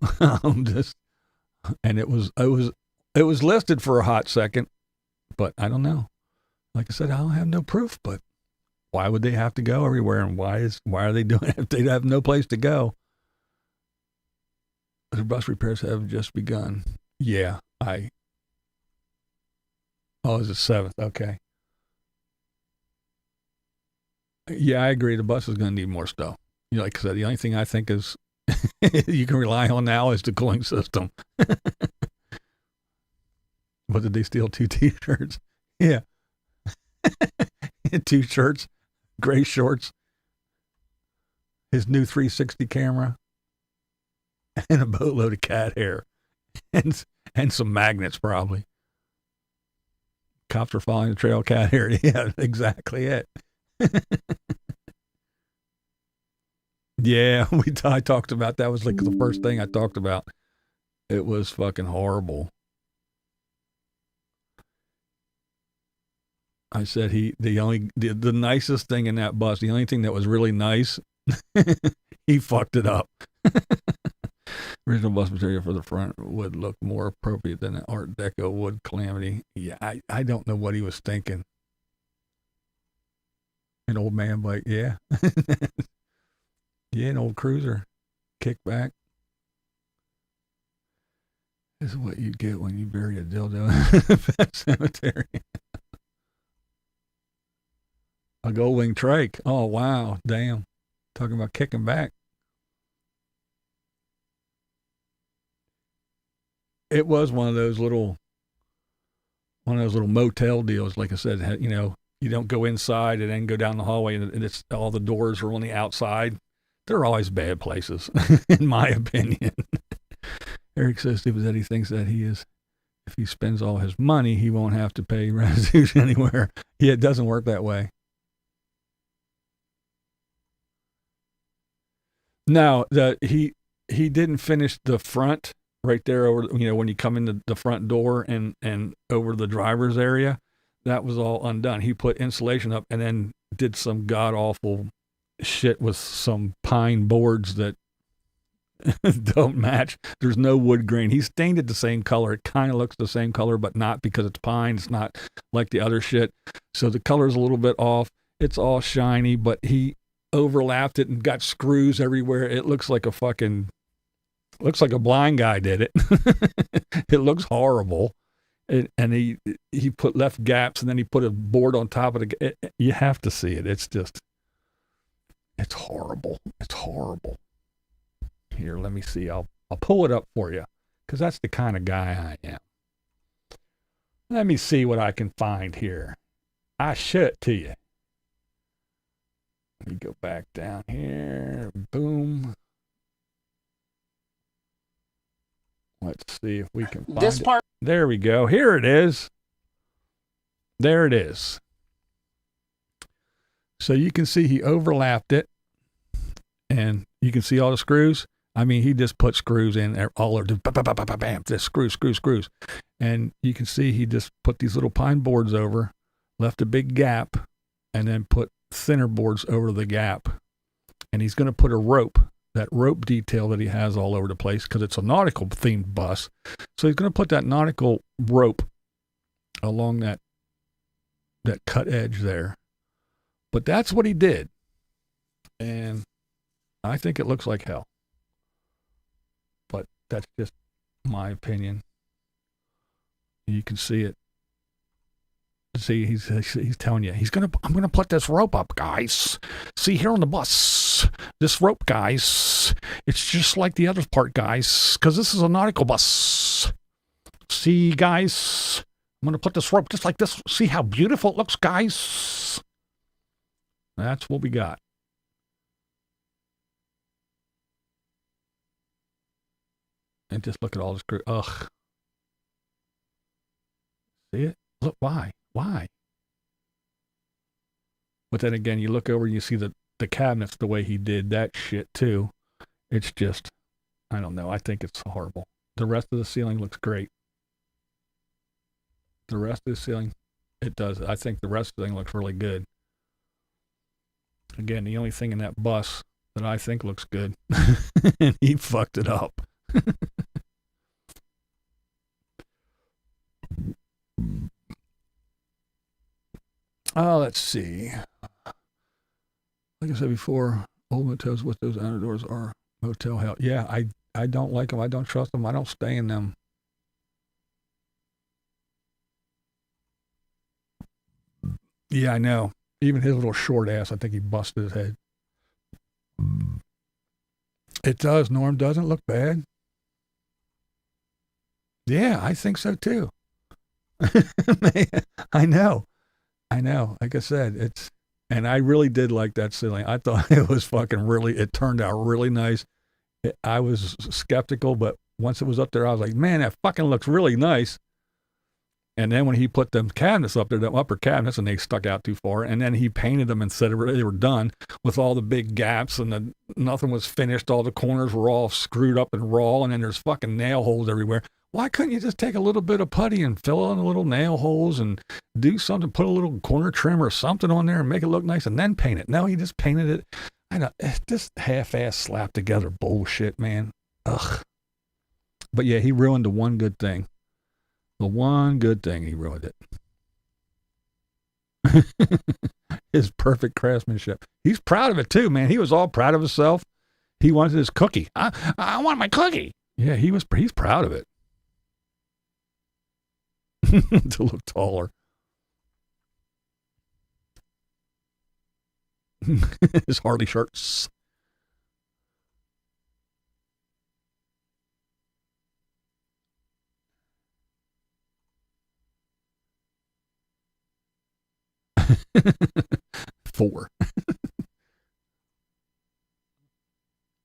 [SPEAKER 1] and it was listed for a hot second, but I don't know. Like I said, I don't have no proof, but why would they have to go everywhere, and why are they doing it if they have no place to go? The bus repairs have just begun. Yeah, it's the 7th. Okay. Yeah, I agree. The bus is going to need more stuff. Like I said, the only thing I think is you can rely on now is the cooling system. But did they steal 2 t-shirts? Yeah. 2 shirts, gray shorts, his new 360 camera, and a boatload of cat hair, and some magnets probably. Cops are following the trail, cat hair. Yeah, exactly it. Yeah, I talked about that. Was like the first thing I talked about. It was fucking horrible. I said the nicest thing in that bus, the only thing that was really nice, he fucked it up. Original bus material for the front would look more appropriate than an Art Deco wood Calamity. Yeah, I don't know what he was thinking. An old man bike, yeah. Yeah, an old cruiser. Kickback. This is what you get when you bury a dildo in a pet cemetery. A Goldwing trike. Oh, wow. Damn. Talking about kicking back. It was one of those little motel deals. Like I said, you don't go inside and then go down the hallway and it's all the doors are on the outside. They're always bad places, in my opinion. Eric says that he thinks that if he spends all his money, he won't have to pay restitution anywhere. Yeah, it doesn't work that way. No, he didn't finish the front right there over, when you come in the front door and over the driver's area. That was all undone. He put insulation up and then did some god awful shit with some pine boards that don't match. There's no wood grain. He stained it the same color. It kind of looks the same color, but not, because it's pine. It's not like the other shit. So the color's a little bit off. It's all shiny, but he overlapped it and got screws everywhere. It looks like a blind guy did it. It looks horrible. And he put left gaps, and then he put a board on top of it. You have to see it. It's horrible. It's horrible. Here, let me see. I'll pull it up for you, because that's the kind of guy I am. Let me see what I can find here. I show it to you. Let me go back down here. Boom. Let's see if we can find
[SPEAKER 2] This part.
[SPEAKER 1] There we go. Here it is. There it is. So you can see he overlapped it, and you can see all the screws. I mean, he just put screws in there, all over, bam, just screws. And you can see he just put these little pine boards over, left a big gap, and then put thinner boards over the gap. And he's going to put a rope, that rope detail that he has all over the place, because it's a nautical themed bus. So he's going to put that nautical rope along that cut edge there. But that's what he did. And I think it looks like hell. But that's just my opinion. You can see it. See, he's telling you, I'm gonna put this rope up, guys. See here on the bus, this rope, guys. It's just like the other part, guys, because this is a nautical bus. See, guys, I'm gonna put this rope just like this. See how beautiful it looks, guys. That's what we got. And just look at all the screw. Ugh. See it? Look, why? Why? But then again, you look over and you see the cabinets the way he did that shit too. It's just, I don't know. I think it's horrible. The rest of the ceiling looks great. The rest of the ceiling, it does. I think the rest of the thing looks really good. Again, the only thing in that bus that I think looks good, and he fucked it up. Oh, let's see. Like I said before, old motels with those outer doors are motel hell. Yeah, I don't like them. I don't trust them. I don't stay in them. Yeah, I know. Even his little short ass, I think he busted his head. It does, Norm. Doesn't look bad. Yeah, I think so too. I know. Like I said, and I really did like that ceiling. I thought it was it turned out really nice. I was skeptical, but once it was up there, I was like, man, that fucking looks really nice. And then when he put them cabinets up there, the upper cabinets, and they stuck out too far, and then he painted them and said they were done with all the big gaps, and nothing was finished. All the corners were all screwed up and raw, and then there's fucking nail holes everywhere. Why couldn't you just take a little bit of putty and fill in the little nail holes and do something, put a little corner trim or something on there and make it look nice and then paint it? No, he just painted it. I know, it's just half-ass slapped together bullshit, man. Ugh. But yeah, he ruined the one good thing. The one good thing, he ruined it. His perfect craftsmanship. He's proud of it too, man. He was all proud of himself. He wanted his cookie. I want my cookie. Yeah, he's proud of it. To look taller. His Harley shirts. Four.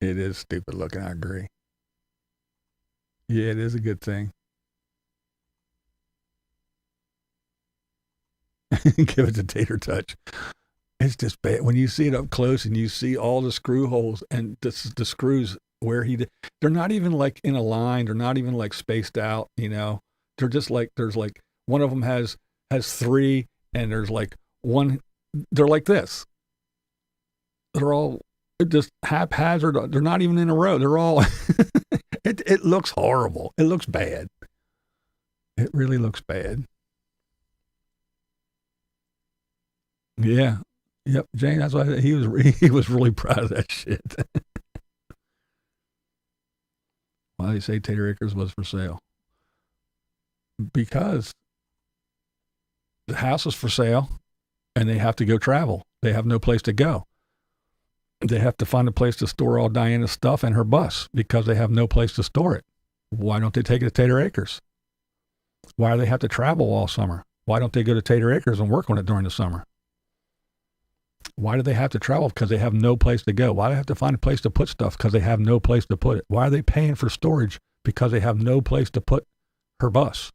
[SPEAKER 1] It is stupid looking, I agree. Yeah, it is a good thing. Give it the tater touch. It's just bad. When you see it up close and you see all the screw holes and the screws where they're not even like in a line. They're not even like spaced out, you know. They're just like, there's like, one of them has 3 and there's like one, they're like this. They're all just haphazard. They're not even in a row. They're all, it looks horrible. It looks bad. It really looks bad. Yeah. Yep. Jane, that's why he was really proud of that shit. Why do they say Tater Acres was for sale? Because the house is for sale and they have to go travel. They have no place to go. They have to find a place to store all Diana's stuff and her bus because they have no place to store it. Why don't they take it to Tater Acres? Why do they have to travel all summer? Why don't they go to Tater Acres and work on it during the summer? Why do they have to travel? Because they have no place to go. Why do they have to find a place to put stuff? Because they have no place to put it. Why are they paying for storage? Because they have no place to put her bus.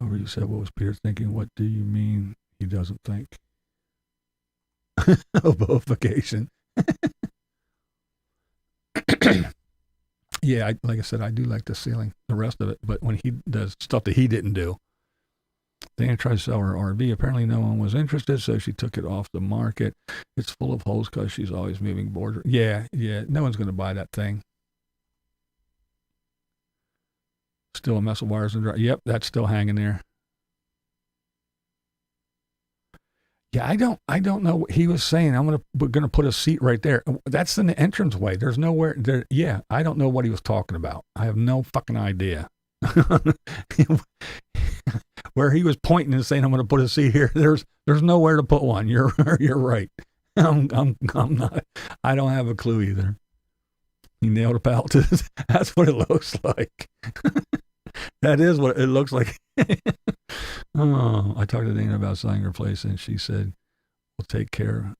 [SPEAKER 1] Over you said, what was Peter thinking? What do you mean he doesn't think? Oboification. Yeah, like I said, I do like the ceiling, the rest of it. But when he does stuff that he didn't do, Dana tried to sell her RV. Apparently no one was interested, so she took it off the market. It's full of holes because she's always moving board. Yeah, no one's going to buy that thing. Still a mess of wires and dry. Yep, that's still hanging there. Yeah, I don't know what he was saying. We're gonna put a seat right there. That's in the entrance way. There's nowhere there. Yeah, I don't know what he was talking about. I have no fucking idea. Where he was pointing and saying, "I'm gonna put a seat here." There's nowhere to put one. You're right. I'm not. I don't have a clue either. He nailed a pallet to this. That's what it looks like. That is what it looks like. Oh, I talked to Dana about selling her place, and she said, "We'll take care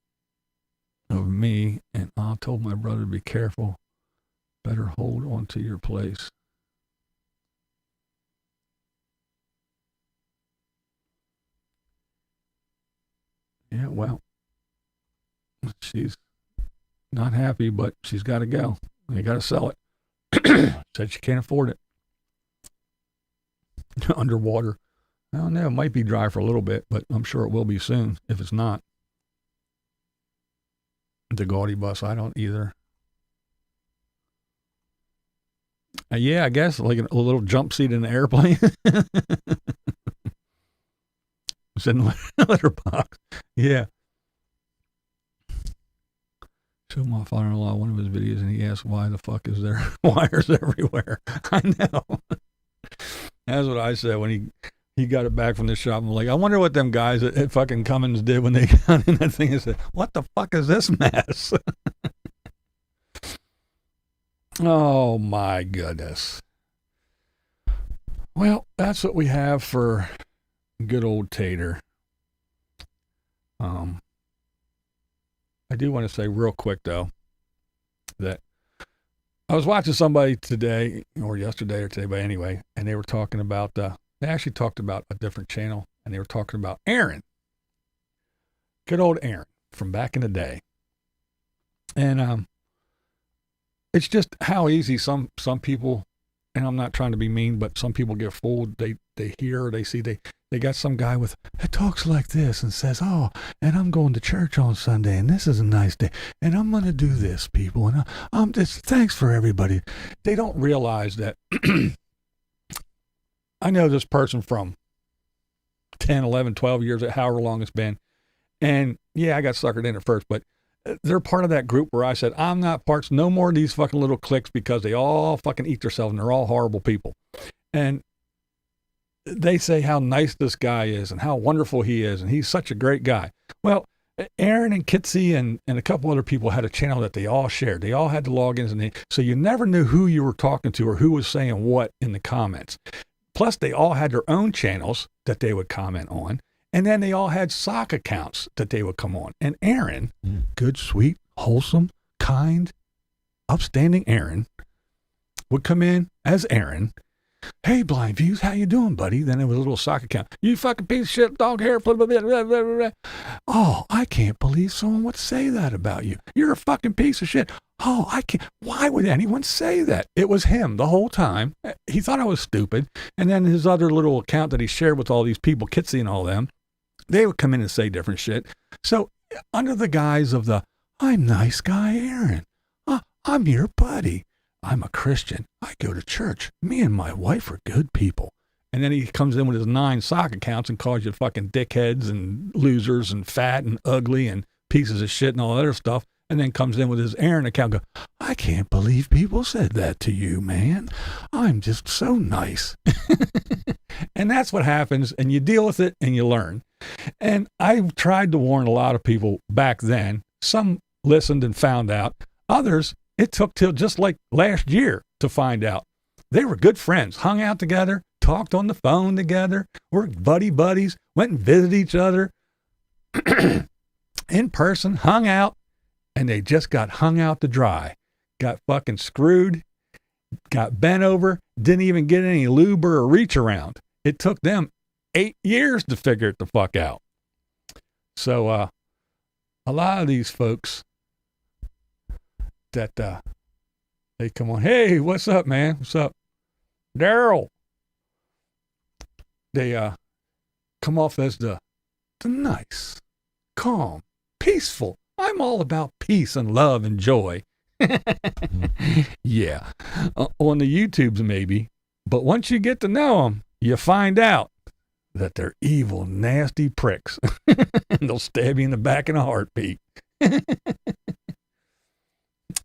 [SPEAKER 1] of me." And I told my brother to be careful. Better hold on to your place. Yeah, well, she's not happy, but she's got to go. They got to sell it. Said she can't afford it. Underwater. I don't know. It might be dry for a little bit, but I'm sure it will be soon if it's not. The gaudy bus, I don't either. Yeah, I guess like a little jump seat in the airplane. It's in the letterbox. Yeah. Showed my father-in-law one of his videos, and he asked, "Why the fuck is there wires everywhere?" I know. That's what I said when he got it back from the shop. I'm like, I wonder what them guys at fucking Cummins did when they got in that thing and said, "What the fuck is this mess?" Oh my goodness. Well, that's what we have for good old Tater. I do want to say real quick though that I was watching somebody today or yesterday or today, but anyway, and they were talking about they actually talked about a different channel, and they were talking about Aaron, good old Aaron from back in the day, and it's just how easy some people, and I'm not trying to be mean, but some people get fooled. They hear or they see they got some guy with that talks like this and says, "Oh, and I'm going to church on Sunday, and this is a nice day, and I'm going to do this, people, and I'm just thanks for everybody." They don't realize that I know this person from 10, 11, 12 years, however long it's been, and yeah, I got suckered in at first, but they're part of that group where I said, I'm not parts, no more of these fucking little cliques because they all fucking eat themselves and they're all horrible people. And they say how nice this guy is and how wonderful he is, and he's such a great guy. Well, Aaron and Kitsy and a couple other people had a channel that they all shared. They all had the logins, and so you never knew who you were talking to or who was saying what in the comments. Plus, they all had their own channels that they would comment on. And then they all had sock accounts that they would come on. And Aaron, good, sweet, wholesome, kind, upstanding Aaron, would come in as Aaron. Hey, Blind Views, how you doing, buddy? Then it was a little sock account. You fucking piece of shit, dog hair, blah, blah, blah, blah, blah, blah. Oh, I can't believe someone would say that about you. You're a fucking piece of shit. Oh, I can't. Why would anyone say that? It was him the whole time. He thought I was stupid. And then his other little account that he shared with all these people, Kitsy and all them, they would come in and say different shit. So under the guise of the, I'm nice guy Aaron. I'm your buddy. I'm a Christian. I go to church. Me and my wife are good people. And then he comes in with his 9 sock accounts and calls you fucking dickheads and losers and fat and ugly and pieces of shit and all that other stuff. And then comes in with his Aaron account and go, I can't believe people said that to you, man. I'm just so nice. And that's what happens. And you deal with it and you learn. And I tried to warn a lot of people back then. Some listened and found out. Others, it took till just like last year to find out. They were good friends, hung out together, talked on the phone together, were buddies, went and visited each other in person, hung out, and they just got hung out to dry. Got fucking screwed, got bent over, didn't even get any lube or a reach around. It took them 8 years to figure it the fuck out. So a lot of these folks that they come on, hey, what's up, man? What's up? Daryl. They come off as the nice, calm, peaceful. I'm all about peace and love and joy. Yeah. On the YouTubes maybe. But once you get to know them, you find out that they're evil, nasty pricks. And they'll stab you in the back in a heartbeat.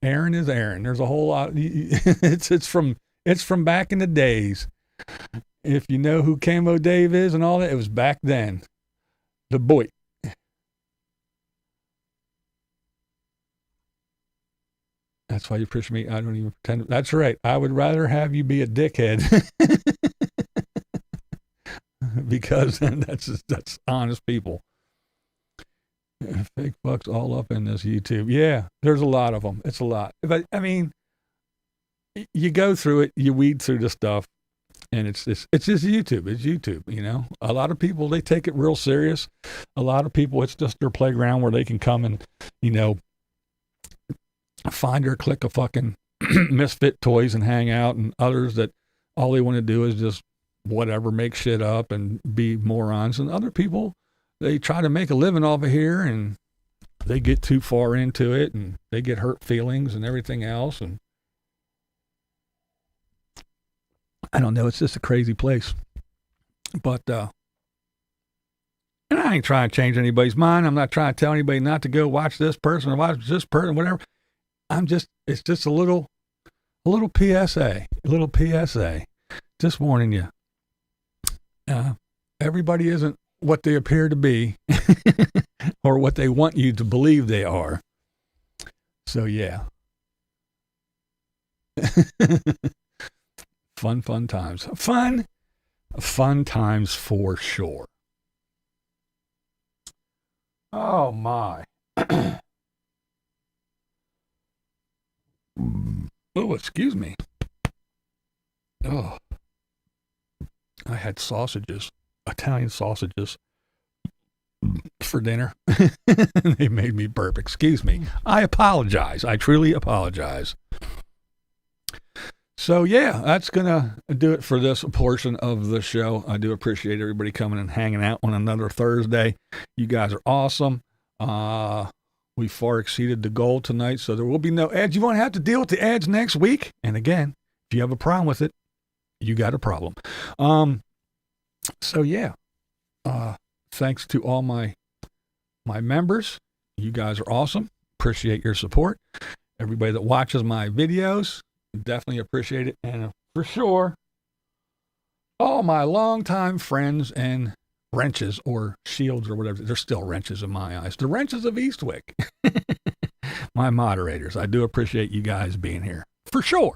[SPEAKER 1] Aaron is Aaron. There's a whole lot. It's from back in the days. If you know who Camo Dave is and all that, it was back then. The boy. That's why you push me. I don't even pretend. That's right. I would rather have you be a dickhead. Because that's honest people. Fake fucks all up in this YouTube. Yeah, there's a lot of them. It's a lot. But I mean, you go through it, you weed through the stuff, and it's just YouTube. It's YouTube, you know. A lot of people, they take it real serious. A lot of people, it's just their playground where they can come and, you know, find their clique of fucking misfit toys and hang out, and others that all they want to do is just whatever, make shit up and be morons. And other people, they try to make a living off of here, and they get too far into it, and they get hurt feelings and everything else. And I don't know. It's just a crazy place. But, and I ain't trying to change anybody's mind. I'm not trying to tell anybody not to go watch this person or watch this person, whatever. It's just a little PSA, just warning you. Everybody isn't what they appear to be or what they want you to believe they are. So yeah. Fun times. Fun times for sure. Oh my. Oh, excuse me. Oh. I had sausages, Italian sausages for dinner. They made me burp. Excuse me. I apologize. I truly apologize. So yeah, that's going to do it for this portion of the show. I do appreciate everybody coming and hanging out on another Thursday. You guys are awesome. We far exceeded the goal tonight, so there will be no ads. You won't have to deal with the ads next week. And again, if you have a problem with it, you got a problem. So yeah, thanks to all my members. You guys are awesome. Appreciate your support. Everybody that watches my videos, definitely appreciate it. And for sure, all my longtime friends and wrenches or shields or whatever, they're still wrenches in my eyes. The wrenches of Eastwick. My moderators, I do appreciate you guys being here. For sure.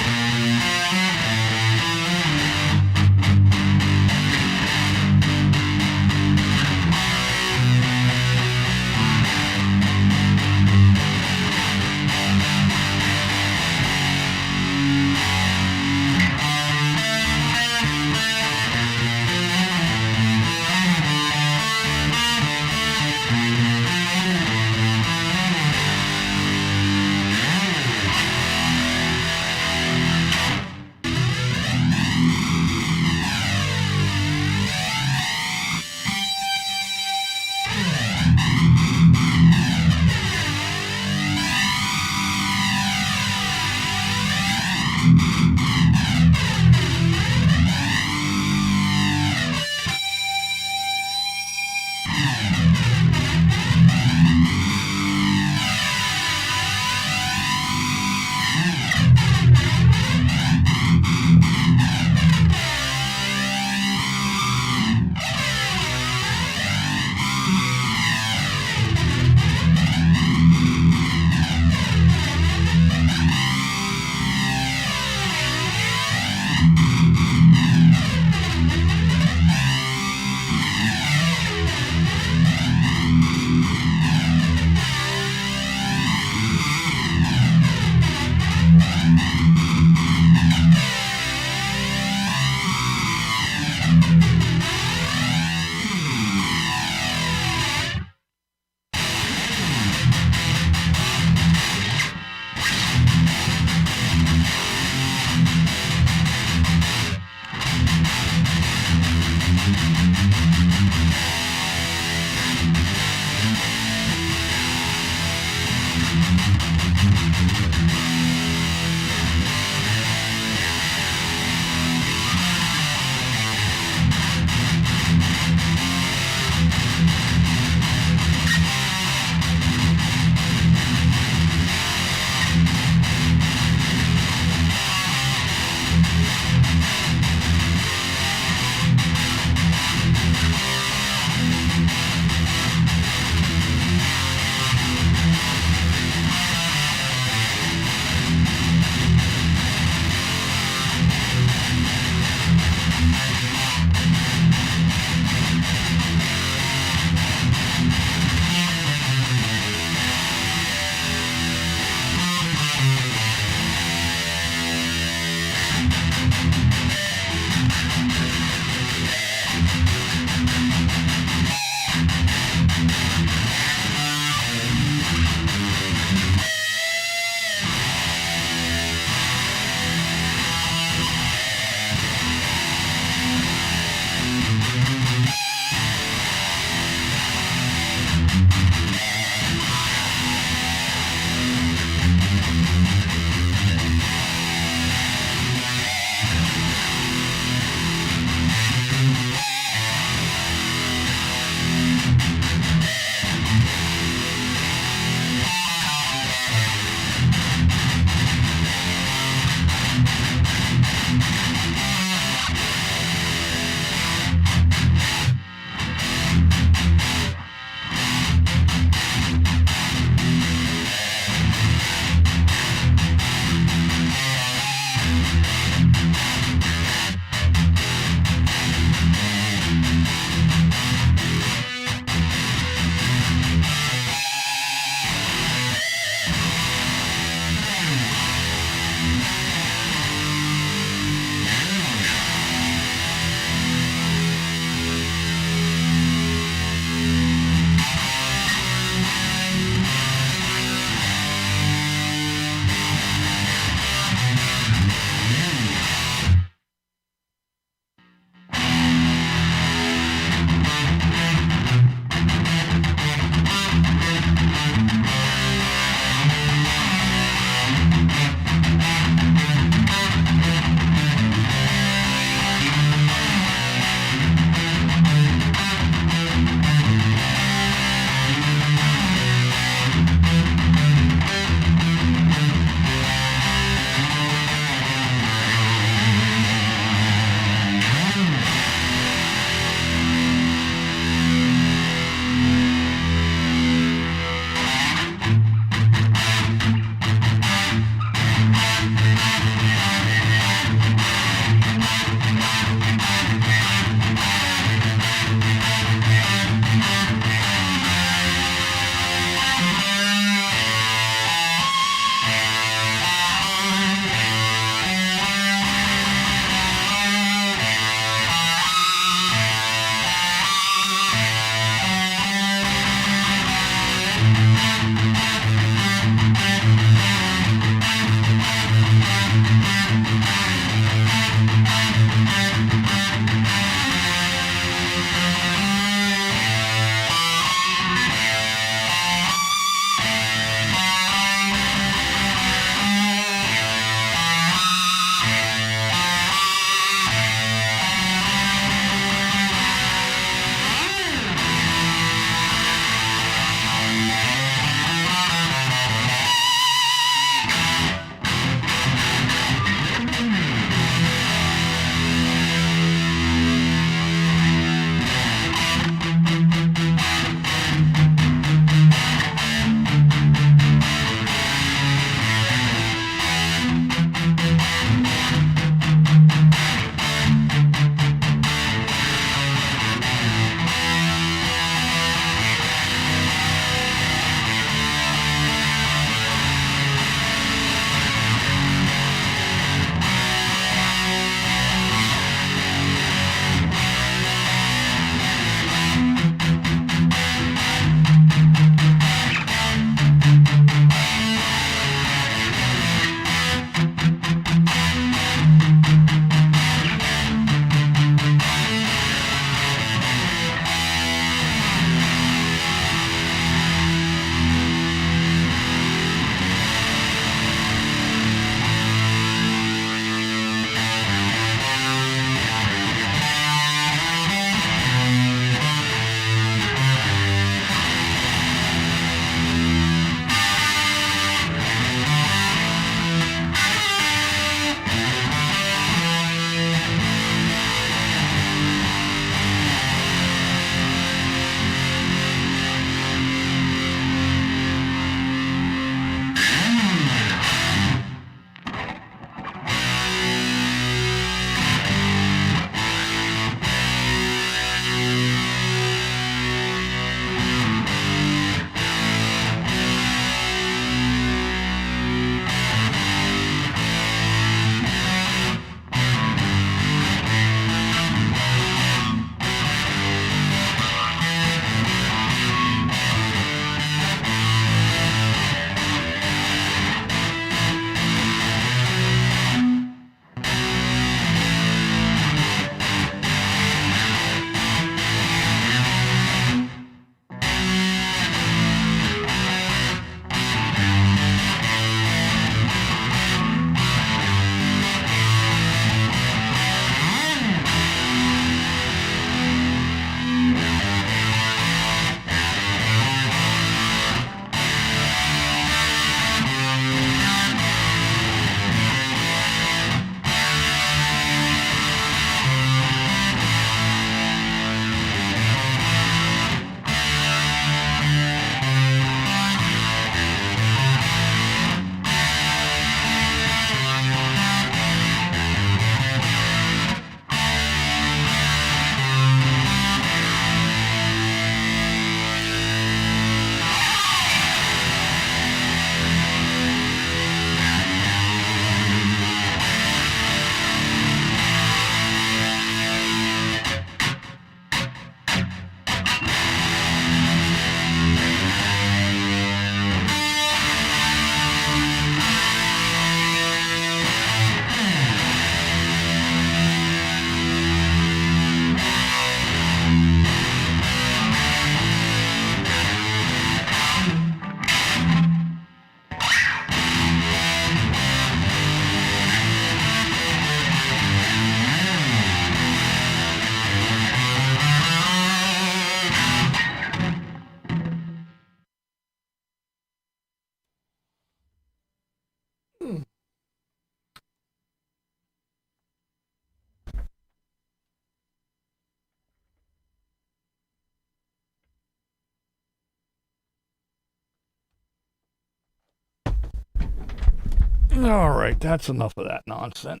[SPEAKER 1] All right, that's enough of that nonsense.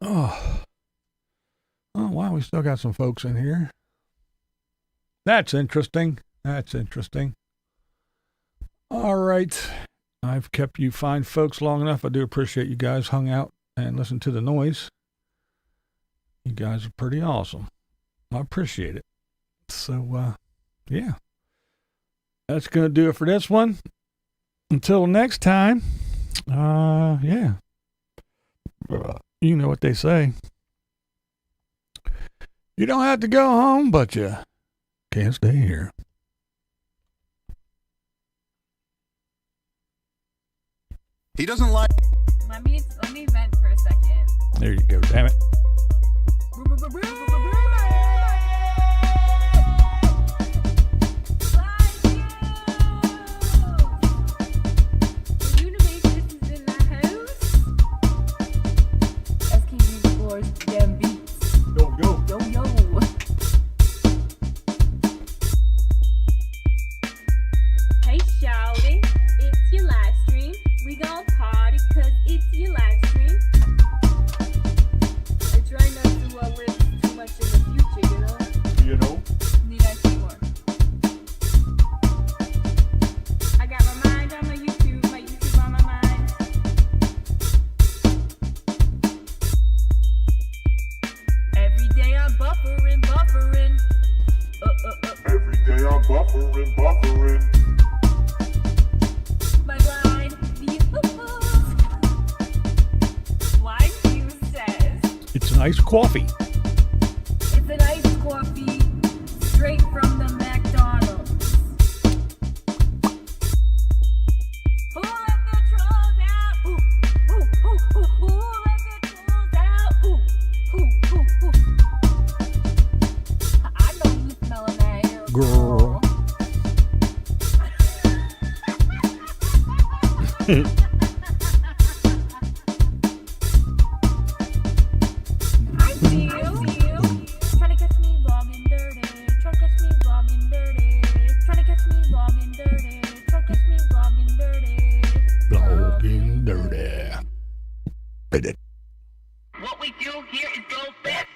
[SPEAKER 1] Oh, wow, we still got some folks in here. That's interesting. That's interesting. All right. I've kept you fine folks long enough. I do appreciate you guys hung out and listened to the noise. You guys are pretty awesome. I appreciate it. So, yeah. That's going to do it for this one. Until next time, yeah. You know what they say. You don't have to go home, but you can't stay here.
[SPEAKER 6] He doesn't like.
[SPEAKER 7] Let me vent for a second.
[SPEAKER 1] There you go, damn it.
[SPEAKER 5] Buffering.
[SPEAKER 7] My BlindViews says
[SPEAKER 1] It's an iced coffee.
[SPEAKER 7] it's an iced coffee straight from the McDonald's. Who let the trolls out? Who let the trolls out? Who? I know you smelling that air,
[SPEAKER 1] Girl.
[SPEAKER 7] I see you. Trying to catch me vlogging dirty. Trying to catch me vlogging dirty. Trying to catch me vlogging dirty. Trying to catch me vlogging dirty.
[SPEAKER 1] Vlogging dirty. Bit it.
[SPEAKER 8] What we do here is go back.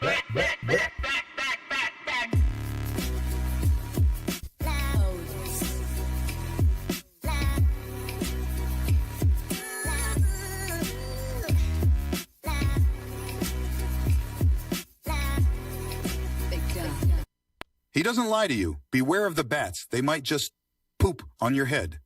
[SPEAKER 6] He doesn't lie to you. Beware of the bats. They might just poop on your head.